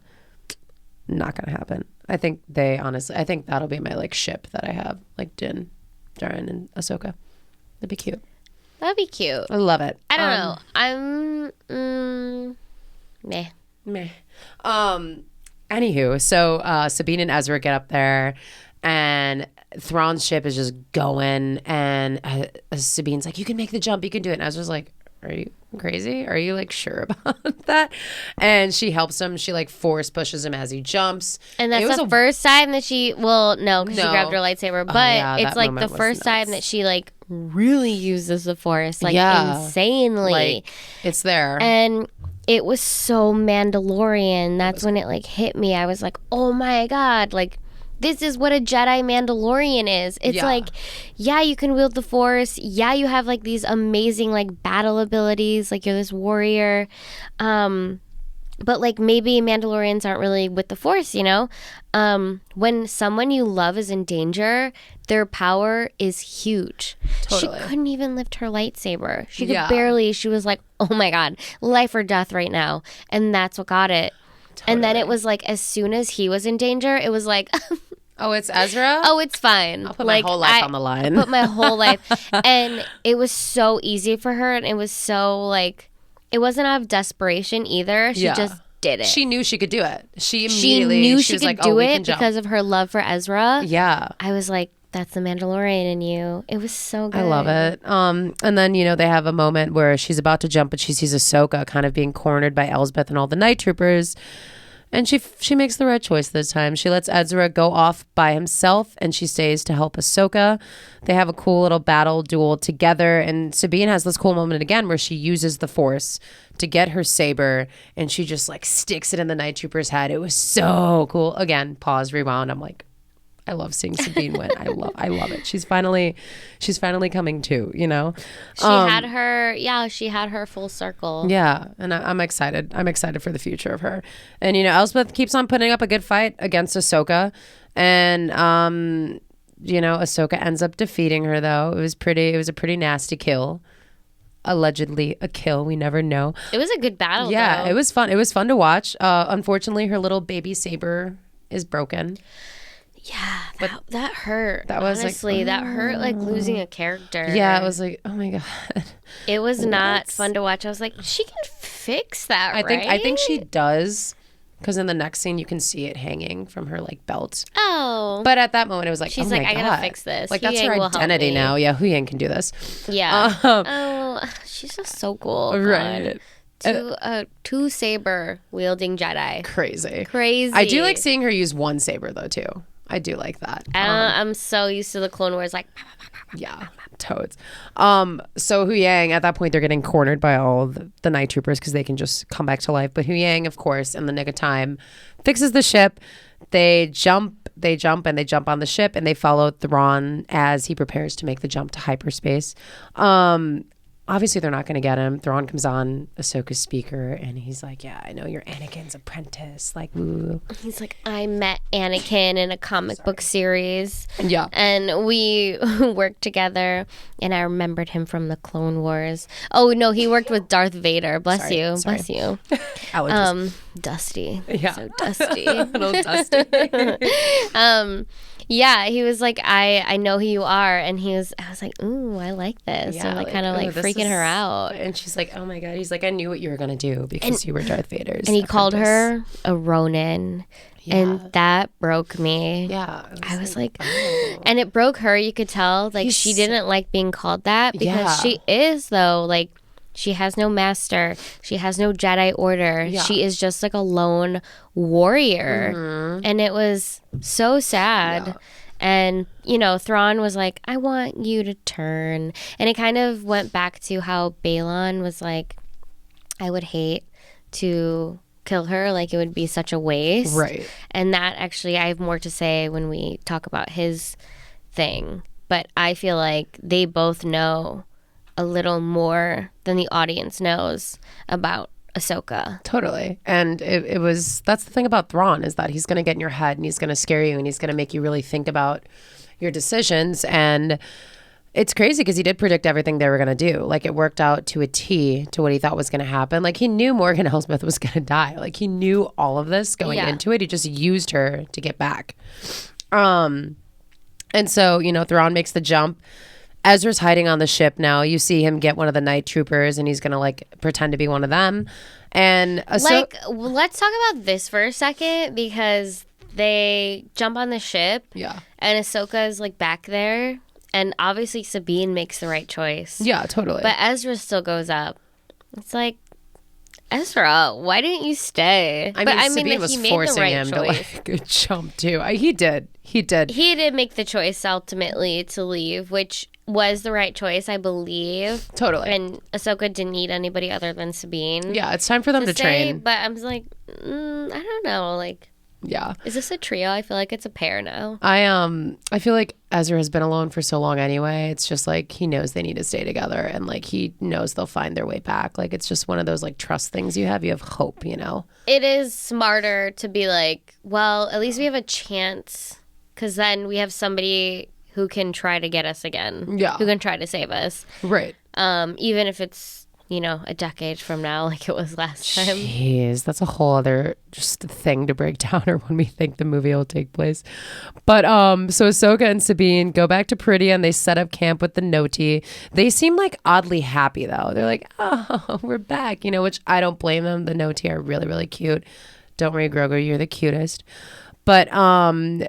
Not gonna happen. I think that'll be my like ship that I have, like Din, Jaren, and Ahsoka. That'd be cute. That'd be cute. I love it. I don't know. I'm meh. Anywho, so Sabine and Ezra get up there, and Thrawn's ship is just going, and Sabine's like, you can make the jump, you can do it. And Ezra's like, are you crazy? Are you like sure about that? And she helps him. She like force pushes him as he jumps. And that's the first time that she, because she grabbed her lightsaber, but it's like the first time that she like really uses the Force, like insanely. Like, it's there. And it was so Mandalorian. That's when it like hit me. I was like, oh my God, like this is what a Jedi Mandalorian is. It's like, yeah, you can wield the Force. Yeah, you have like these amazing like battle abilities. Like you're this warrior. But like maybe Mandalorians aren't really with the Force, you know? When someone you love is in danger, their power is huge. Totally. She couldn't even lift her lightsaber. She could barely. She was like, oh my God, life or death right now. And that's what got it. Totally. And then it was like, as soon as he was in danger, it was like... Oh, it's Ezra? Oh, it's fine. I'll put my whole life on the line. I put my whole life. And it was so easy for her. And it was so like... It wasn't out of desperation either. She just did it. She knew she could do it. She knew she was could like, do we it can jump. because of her love for Ezra. Yeah. I was like, that's the Mandalorian in you. It was so good. I love it. And then, you know, they have a moment where she's about to jump, but she sees Ahsoka kind of being cornered by Elsbeth and all the night troopers. And she makes the right choice this time. She lets Ezra go off by himself, and she stays to help Ahsoka. They have a cool little battle duel together, and Sabine has this cool moment again where she uses the Force to get her saber, and she just like sticks it in the Night Trooper's head. It was so cool. Again, pause, rewound. I'm like, I love seeing Sabine win. I love it. She's finally coming to, you know. She had her full circle. Yeah, and I'm excited. I'm excited for the future of her. And you know, Elspeth keeps on putting up a good fight against Ahsoka, and you know, Ahsoka ends up defeating her though. It was a pretty nasty kill. Allegedly a kill. We never know. It was a good battle. Yeah, though. it was fun. It was fun to watch. Unfortunately, her little baby saber is broken. Yeah, that hurt. That was honestly, that hurt like losing a character. Yeah, it was like, oh my god. It was not fun to watch. I was like, she can fix that. I think she does, because in the next scene you can see it hanging from her like belt. Oh, but at that moment it was like, she's oh like, my I god, gotta fix this. Like Hu-Yang that's her will help identity me. now. Yeah, Hu-Yang can do this. Yeah. She's just so cool. Right. Two saber wielding Jedi. Crazy. I do like seeing her use one saber though too. I do like that. I'm so used to the Clone Wars, like. Yeah, toads. So Hu-Yang, at that point, they're getting cornered by all the Night Troopers because they can just come back to life. But Hu-Yang, of course, in the nick of time, fixes the ship. They jump on the ship, and they follow Thrawn as he prepares to make the jump to hyperspace. Obviously, they're not going to get him. Thrawn comes on Ahsoka's speaker, and he's like, yeah, I know you're Anakin's apprentice. Like, ooh. He's like, I met Anakin in a comic book series. Yeah. And we worked together, and I remembered him from the Clone Wars. Oh, no, he worked with Darth Vader. Bless you. Allergies. Dusty. Yeah. So dusty. Little dusty. Yeah, he was like, I know who you are, and I was like, ooh, I like this. Yeah, and like kind of like freaking her out. And she's like, oh my god. He's like, I knew what you were gonna do because you were Darth Vader's. And he called her a Ronin. Yeah. And that broke me. Yeah. I was like, oh. And it broke her. You could tell, like, she didn't like being called that because she is, though, like, she has no master. She has no Jedi order. Yeah. She is just like a lone warrior. Mm-hmm. And it was so sad. Yeah. And, you know, Thrawn was like, I want you to turn. And it kind of went back to how Balon was like, I would hate to kill her. Like, it would be such a waste. Right. And that actually, I have more to say when we talk about his thing. But I feel like they both know a little more than the audience knows about Ahsoka. Totally. And that's the thing about Thrawn, is that he's going to get in your head and he's going to scare you and he's going to make you really think about your decisions. And it's crazy because he did predict everything they were going to do. Like, it worked out to a T to what he thought was going to happen. Like, he knew Morgan Elsbeth was going to die. Like, he knew all of this going into it. He just used her to get back. And so, you know, Thrawn makes the jump. Ezra's hiding on the ship now. You see him get one of the Night Troopers, and he's gonna like pretend to be one of them. And let's talk about this for a second, because they jump on the ship. Yeah. And Ahsoka is like back there, and obviously Sabine makes the right choice. Yeah, totally. But Ezra still goes up. It's like, Ezra, why didn't you stay? I mean, Sabine was forcing him to like jump too. He did. He did make the choice ultimately to leave, which was the right choice, I believe. Totally. And Ahsoka didn't need anybody other than Sabine. Yeah, it's time for them to train. But I'm just like, I don't know. Like, yeah, is this a trio? I feel like it's a pair now. I feel like Ezra has been alone for so long anyway. It's just like he knows they need to stay together, and like he knows they'll find their way back. Like, it's just one of those like trust things you have. You have hope, you know. It is smarter to be like, well, at least we have a chance, because then we have somebody who can try to get us again. Yeah. Who can try to save us. Right. Even if it's, you know, a decade from now, like it was last time. Jeez, that's a whole other just thing to break down, or when we think the movie will take place. But so Ahsoka and Sabine go back to Peridea, and they set up camp with the Noti. They seem like oddly happy though. They're like, oh, we're back, you know, which I don't blame them. The Noti are really, really cute. Don't worry, Grogu, you're the cutest. But,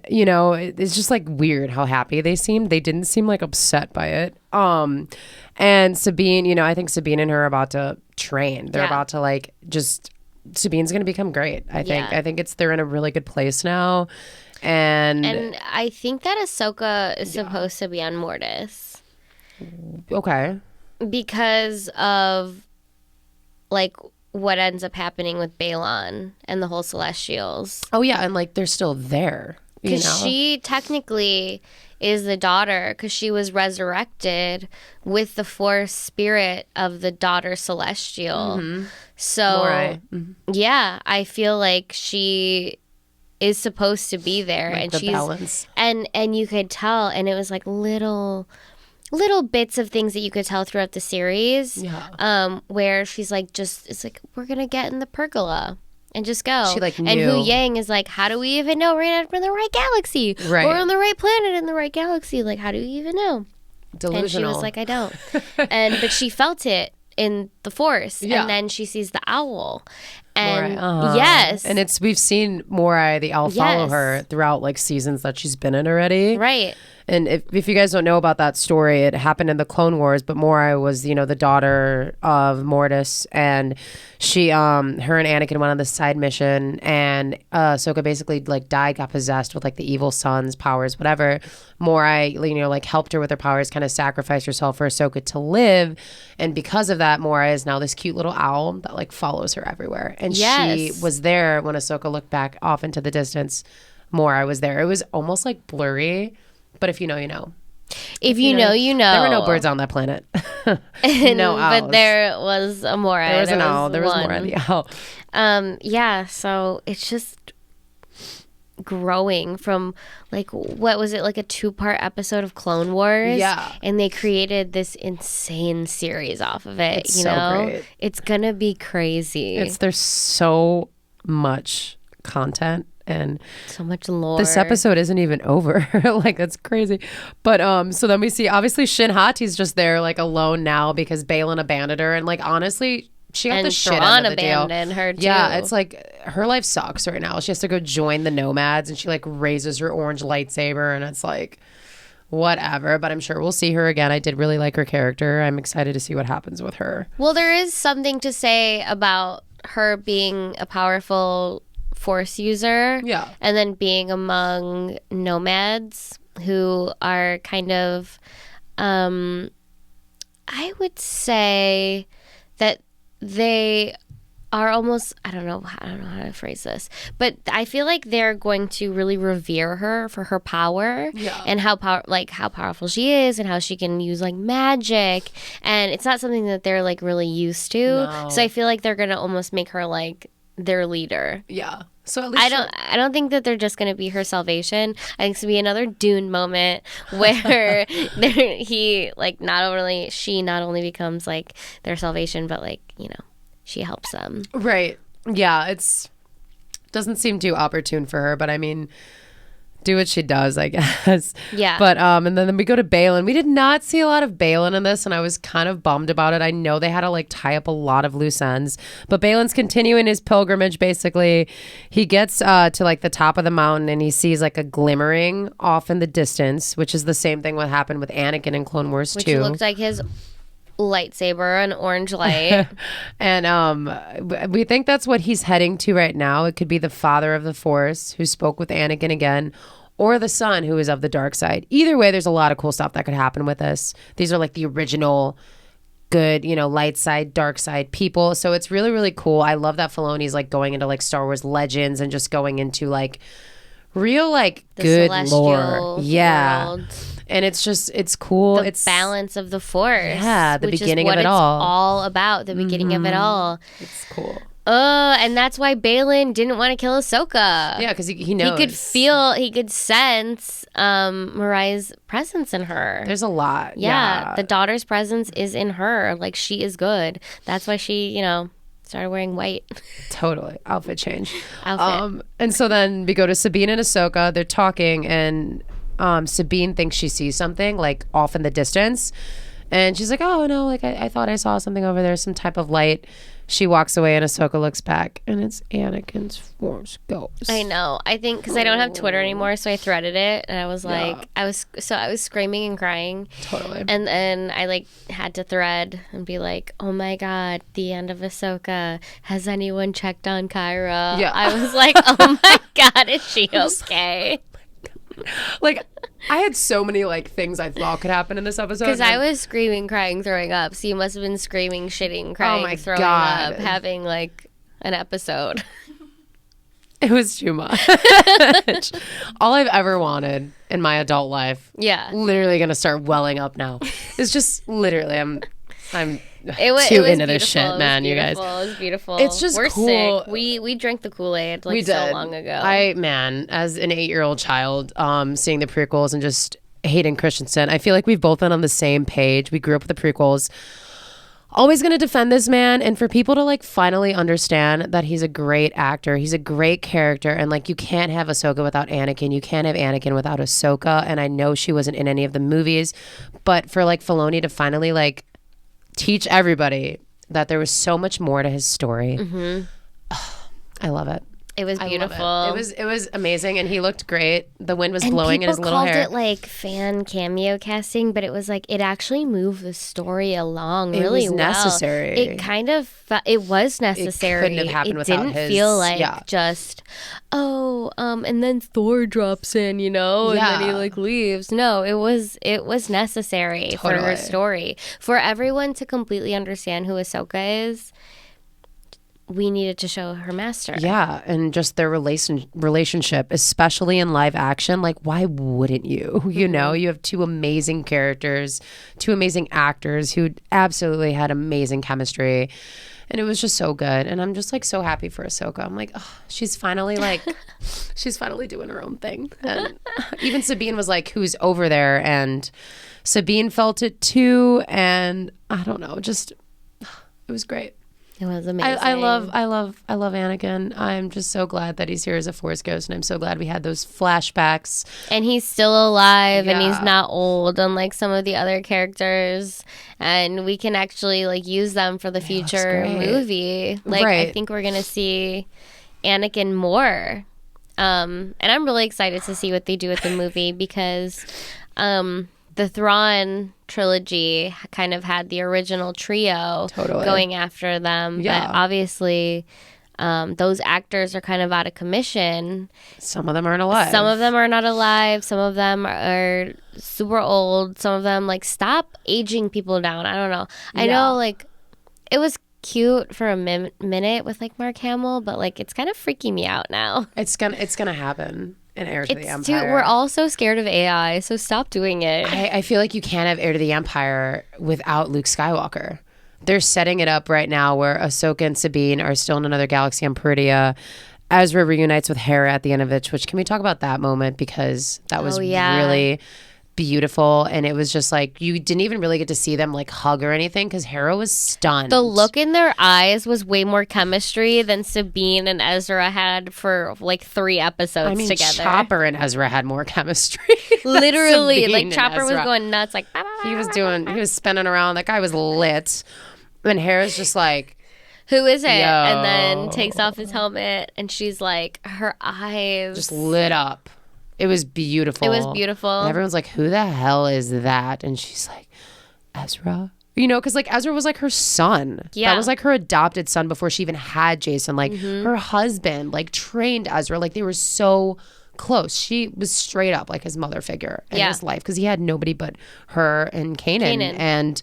you know, it's just like weird how happy they seemed. They didn't seem like upset by it. And Sabine, you know, I think Sabine and her are about to train. They're about to like just Sabine's going to become great. I think. Yeah. I think they're in a really good place now. And I think that Ahsoka is supposed to be on Mortis. Okay. Because of, like, what ends up happening with Balon and the whole Celestials. Oh, yeah. And, like, they're still there. Because she technically is the daughter, because she was resurrected with the Force spirit of the daughter Celestial. Mm-hmm. So, yeah, I feel like she is supposed to be there. Like and the she's balance. And you could tell, and it was like little bits of things that you could tell throughout the series. Yeah. Where she's like, it's like, we're going to get in the pergola. And just go. She like knew. And Hu Yang is like, how do we even know we're in the right galaxy? Right. We're on the right planet in the right galaxy. Like, how do you even know? Delusional. And she was like, I don't. But she felt it in the Force. Yeah. And then she sees the owl. And Morai. yes. And we've seen Morai the owl follow Yes. her throughout like seasons that she's been in already. Right. And if you guys don't know about that story, it happened in the Clone Wars, but Morai was, the daughter of Mortis, and her and Anakin went on this side mission, and Ahsoka basically like died, got possessed with like the evil sun's powers, whatever. Morai, like helped her with her powers, kind of sacrificed herself for Ahsoka to live, and because of that, Morai is now this cute little owl that like follows her everywhere. And she was there when Ahsoka looked back off into the distance. Morai was there. It was almost like blurry. But if you know, you know. If you know, you know. There were no birds on that planet. No owls. But there was a Morai. There was an owl. There was Morai the owl. Yeah, so it's just growing from, like, what was it, like a 2-part episode of Clone Wars? Yeah. And they created this insane series off of it, It's you so know? great. It's gonna be crazy. There's so much content. And so much lore. this episode isn't even over. Like, that's crazy. But so then we see, obviously, Shin Hati's just there, like, alone now because Balin abandoned her. And, like, honestly, she got the shit end of the deal. abandoned her, too. Yeah, it's like her life sucks right now. She has to go join the nomads, and she, like, raises her orange lightsaber, and it's like, whatever. But I'm sure we'll see her again. I did really like her character. I'm excited to see what happens with her. Well, there is something to say about her being a powerful Force user, and then being among nomads who are kind of, I would say that they are almost, I don't know how to phrase this, but I feel like they're going to really revere her for her power, and how powerful she is, and how she can use like magic, and it's not something that they're like really used to. No. So I feel like they're gonna almost make her like their leader. Yeah. So at least I don't think that they're just going to be her salvation. I think it's going to be another Dune moment where she not only becomes like their salvation, but like, she helps them. Right. Yeah, doesn't seem too opportune for her, but I mean, do what she does, I guess. Yeah. But and then we go to Balin. We did not see a lot of Balin in this, and I was kind of bummed about it. I know they had to like tie up a lot of loose ends, but Balin's continuing his pilgrimage. Basically, he gets to like the top of the mountain, and he sees like a glimmering off in the distance, which is the same thing what happened with Anakin in Clone Wars 2. Which looked like his lightsaber, an orange light. And we think that's what he's heading to right now. It could be the father of the Force who spoke with Anakin again, or the son who is of the dark side. Either way, there's a lot of cool stuff that could happen with this. These are like the original good, light side, dark side people. So it's really, really cool. I love that Filoni's like going into like Star Wars legends and just going into like real like the good celestial lore. Yeah. world. And it's cool. It's balance of the Force. Yeah, the which beginning is what of it it's all. about, the beginning of it all. It's cool. And that's why Balin didn't want to kill Ahsoka. Yeah, because he knows. He could sense Mariah's presence in her. There's a lot. Yeah, the daughter's presence is in her. Like, she is good. That's why she, started wearing white. Totally. Outfit change. And so then we go to Sabine and Ahsoka. They're talking, and Sabine thinks she sees something, like, off in the distance. And she's like, oh no, like I thought I saw something over there, some type of light. She walks away and Ahsoka looks back and it's Anakin's Force ghost. I know. I think because I don't have Twitter anymore, so I threaded it and I was like, I was screaming and crying. Totally. And then I like had to thread and be like, oh my God, the end of Ahsoka. Has anyone checked on Kyra? Yeah. I was like, oh my God, is she okay? Like, I had so many like things I thought could happen in this episode. Because I was screaming, crying, throwing up. So you must have been screaming, shitting, crying, my throwing God. up, having like an episode. It was too much. All I've ever wanted in my adult life. Yeah. Literally gonna start welling up now. It's just literally I'm It was into this beautiful. shit, man, you guys. It was beautiful. It's just We're cool. sick. We drank the Kool-Aid like We so did. long ago. As an 8-year-old child, seeing the prequels and just Hayden Christensen, I feel like we've both been on the same page. We grew up with the prequels. Always going to defend this man, and for people to like finally understand that he's a great actor, he's a great character, and like you can't have Ahsoka without Anakin, you can't have Anakin without Ahsoka, and I know she wasn't in any of the movies, but for like Filoni to finally like teach everybody that there was so much more to his story. I love it. It was I beautiful. love it. It was amazing, and he looked great. The wind was and blowing in his little hair. People called it like fan cameo casting, but it was like it actually moved the story along really It was well. necessary. It kind of it was necessary. It couldn't have happened without didn't his. feel like just and then Thor drops in, and then he like leaves. No, it was necessary for her story, for everyone to completely understand who Ahsoka is. We needed to show her master. Yeah, and just their relationship, especially in live action. Like, why wouldn't you? You know, you have two amazing characters, two amazing actors who absolutely had amazing chemistry. And it was just so good. And I'm just like so happy for Ahsoka. I'm like, oh, she's finally doing her own thing. And even Sabine was like, who's over there? And Sabine felt it too. And I don't know, just it was great. It was amazing. I love Anakin. I'm just so glad that he's here as a Force ghost, and I'm so glad we had those flashbacks. And he's still alive, and he's not old, unlike some of the other characters. And we can actually like use them for the future movie. Like I think we're gonna see Anakin more, and I'm really excited to see what they do with the movie because the Thrawn trilogy kind of had the original trio going after them. Yeah. But obviously, those actors are kind of out of commission. Some of them aren't alive. Some of them are not alive. Some of them are super old. Some of them, like, stop aging people down. I don't know. I know, like, it was cute for a minute with, like, Mark Hamill, but, like, it's kind of freaking me out now. It's gonna happen. And Heir to the Empire. We're all so scared of AI, so stop doing it. I feel like you can't have Heir to the Empire without Luke Skywalker. They're setting it up right now where Ahsoka and Sabine are still in another galaxy on Peridea. Ezra reunites with Hera at the end of it, which can we talk about that moment? Because that was really beautiful, and it was just like you didn't even really get to see them like hug or anything because Hera was stunned. The look in their eyes was way more chemistry than Sabine and Ezra had for like 3 episodes together. Chopper and Ezra had more chemistry. Literally, like Chopper was going nuts. Like he was spinning around. That guy was lit, and Hera's just like, who is it? And then takes off his helmet, and she's like, her eyes just lit up. It was beautiful. It was beautiful. And everyone's like, who the hell is that? And she's like, Ezra. You know, because like Ezra was like her son. Yeah. That was like her adopted son before she even had Jason. Like her husband like trained Ezra. Like they were so close. She was straight up like his mother figure in his life because he had nobody but her and Kanan. And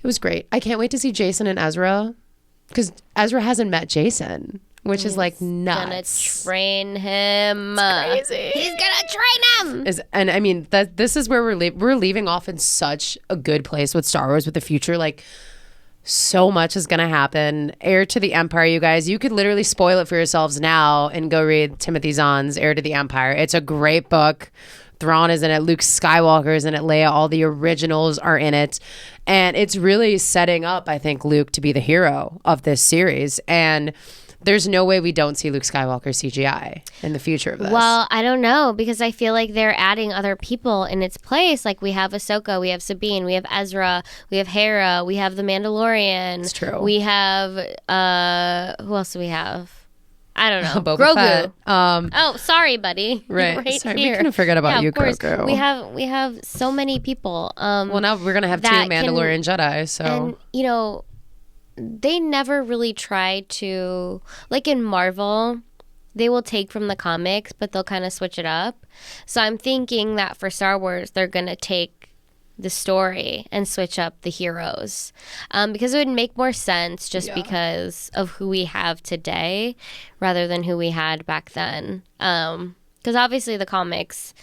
it was great. I can't wait to see Jason and Ezra because Ezra hasn't met Jason. Which is like nuts. Gonna train him. It's crazy. He's gonna train him. And I mean this is where we're leaving off in such a good place with Star Wars with the future. Like so much is gonna happen. Heir to the Empire, you guys. You could literally spoil it for yourselves now and go read Timothy Zahn's Heir to the Empire. It's a great book. Thrawn is in it. Luke Skywalker is in it. Leia. All the originals are in it. And it's really setting up, I think, Luke to be the hero of this series. And there's no way we don't see Luke Skywalker CGI in the future of this. Well, I don't know, because I feel like they're adding other people in its place. Like we have Ahsoka, we have Sabine, we have Ezra, we have Hera, we have the Mandalorian. It's true. We have who else do we have? I don't know. Boba Grogu. Fett. Oh, sorry, buddy. Right. Sorry, here. we couldn't forget about you, of course. Grogu. We have so many people. Well, now we're gonna have 2 Mandalorian Jedi. So, and you know, they never really try to, like in Marvel, they will take from the comics, but they'll kind of switch it up. So I'm thinking that for Star Wars, they're gonna take the story and switch up the heroes, because it would make more sense just because of who we have today rather than who we had back then. Because obviously the comics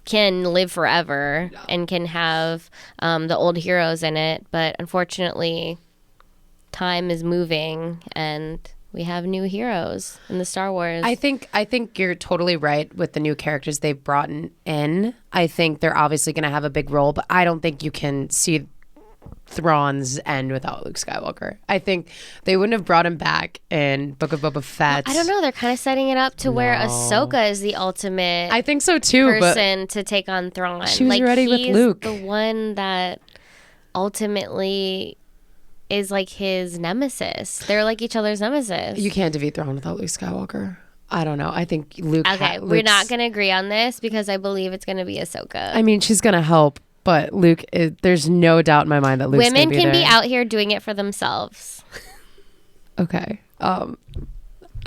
can live forever and can have the old heroes in it, but unfortunately time is moving and we have new heroes in the Star Wars. I think you're totally right with the new characters they've brought in. I think they're obviously going to have a big role, but I don't think you can see Thrawn's end without Luke Skywalker. I think they wouldn't have brought him back in Book of Boba Fett. I don't know. They're kind of setting it up to where Ahsoka is the ultimate I think so too, person to take on Thrawn. She was ready with Luke. The one that ultimately is like his nemesis. They're like each other's nemesis. You can't defeat Thrawn without Luke Skywalker. I don't know. I think Luke... Okay, we're not going to agree on this because I believe it's going to be Ahsoka. I mean, she's going to help, but Luke, there's no doubt in my mind that Luke's Women can be out here doing it for themselves. Okay.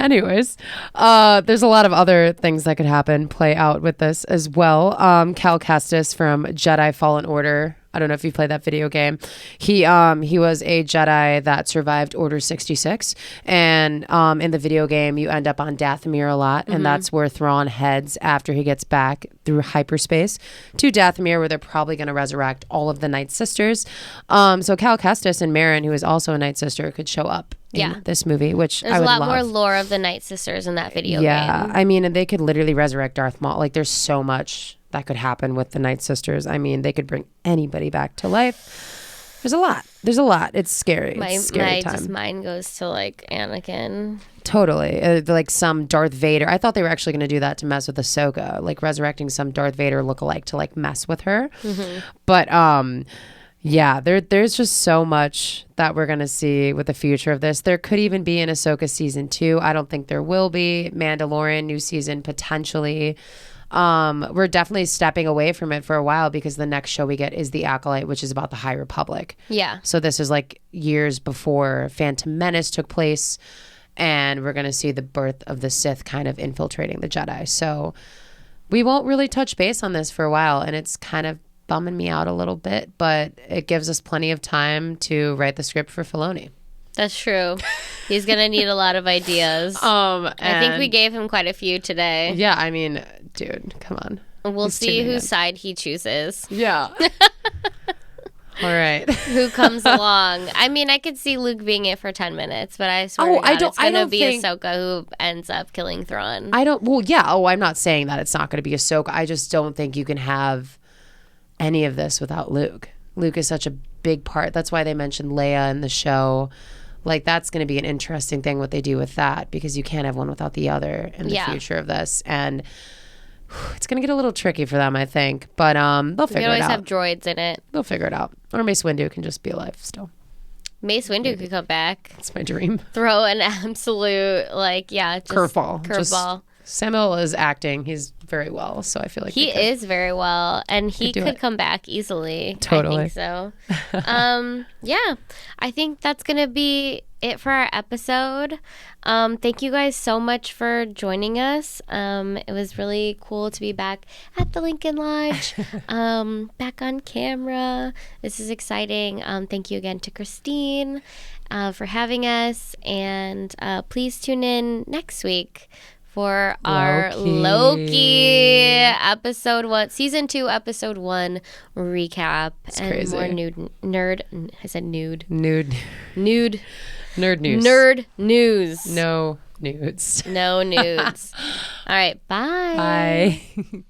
Anyways, there's a lot of other things that could happen, play out with this as well. Cal Kestis from Jedi Fallen Order. I don't know if you played that video game. He was a Jedi that survived Order 66, and in the video game you end up on Dathomir a lot, and that's where Thrawn heads after he gets back through hyperspace to Dathomir, where they're probably going to resurrect all of the Night Sisters. So Cal Kestis and Marin, who is also a Night Sister, could show up in this movie, which there's I would a lot love. More lore of the Night Sisters in that video game. Yeah, I mean, and they could literally resurrect Darth Maul. Like, there's so much that could happen with the Night Sisters. I mean, they could bring anybody back to life. There's a lot. It's scary. It's scary time. Just mind goes to like Anakin. Totally. Like some Darth Vader. I thought they were actually going to do that to mess with Ahsoka, like resurrecting some Darth Vader lookalike to like mess with her. But yeah, there's just so much that we're going to see with the future of this. There could even be an Ahsoka season 2. I don't think there will be. Mandalorian new season potentially. We're definitely stepping away from it for a while because the next show we get is The Acolyte, which is about the High Republic. Yeah. So this is like years before Phantom Menace took place, and we're going to see the birth of the Sith kind of infiltrating the Jedi. So we won't really touch base on this for a while, and it's kind of bumming me out a little bit, but it gives us plenty of time to write the script for Filoni. That's true. He's going to need a lot of ideas. I think we gave him quite a few today. Yeah, I mean, dude, come on. We'll see whose side he chooses. Yeah. All right. Who comes along. I mean, I could see Luke being it for 10 minutes, but I swear it's going to be Ahsoka who ends up killing Thrawn. I'm not saying that it's not going to be Ahsoka. I just don't think you can have any of this without Luke. Luke is such a big part. That's why they mentioned Leia in the show. Like, that's going to be an interesting thing what they do with that, because you can't have one without the other in the future of this. And it's going to get a little tricky for them, I think. But they'll figure it out. You always have droids in it. They'll figure it out. Or Mace Windu can just be alive still. Mace Windu could come back. That's my dream. Throw an absolute, curveball. Samuel is acting. He's very well, so I feel like he is very well, and he could come back easily. Totally. I think so. Yeah, I think that's gonna be it for our episode. Thank you guys so much for joining us. It was really cool to be back at the Lincoln Lodge, back on camera. This is exciting. Thank you again to Christine for having us, and please tune in next week for our Loki episode 1, season 2, episode 1 recap. It's and crazy. More nerd. I said nude. Nude. Nude. Nerd news. Nerd news. No nudes. No nudes. All right. Bye. Bye.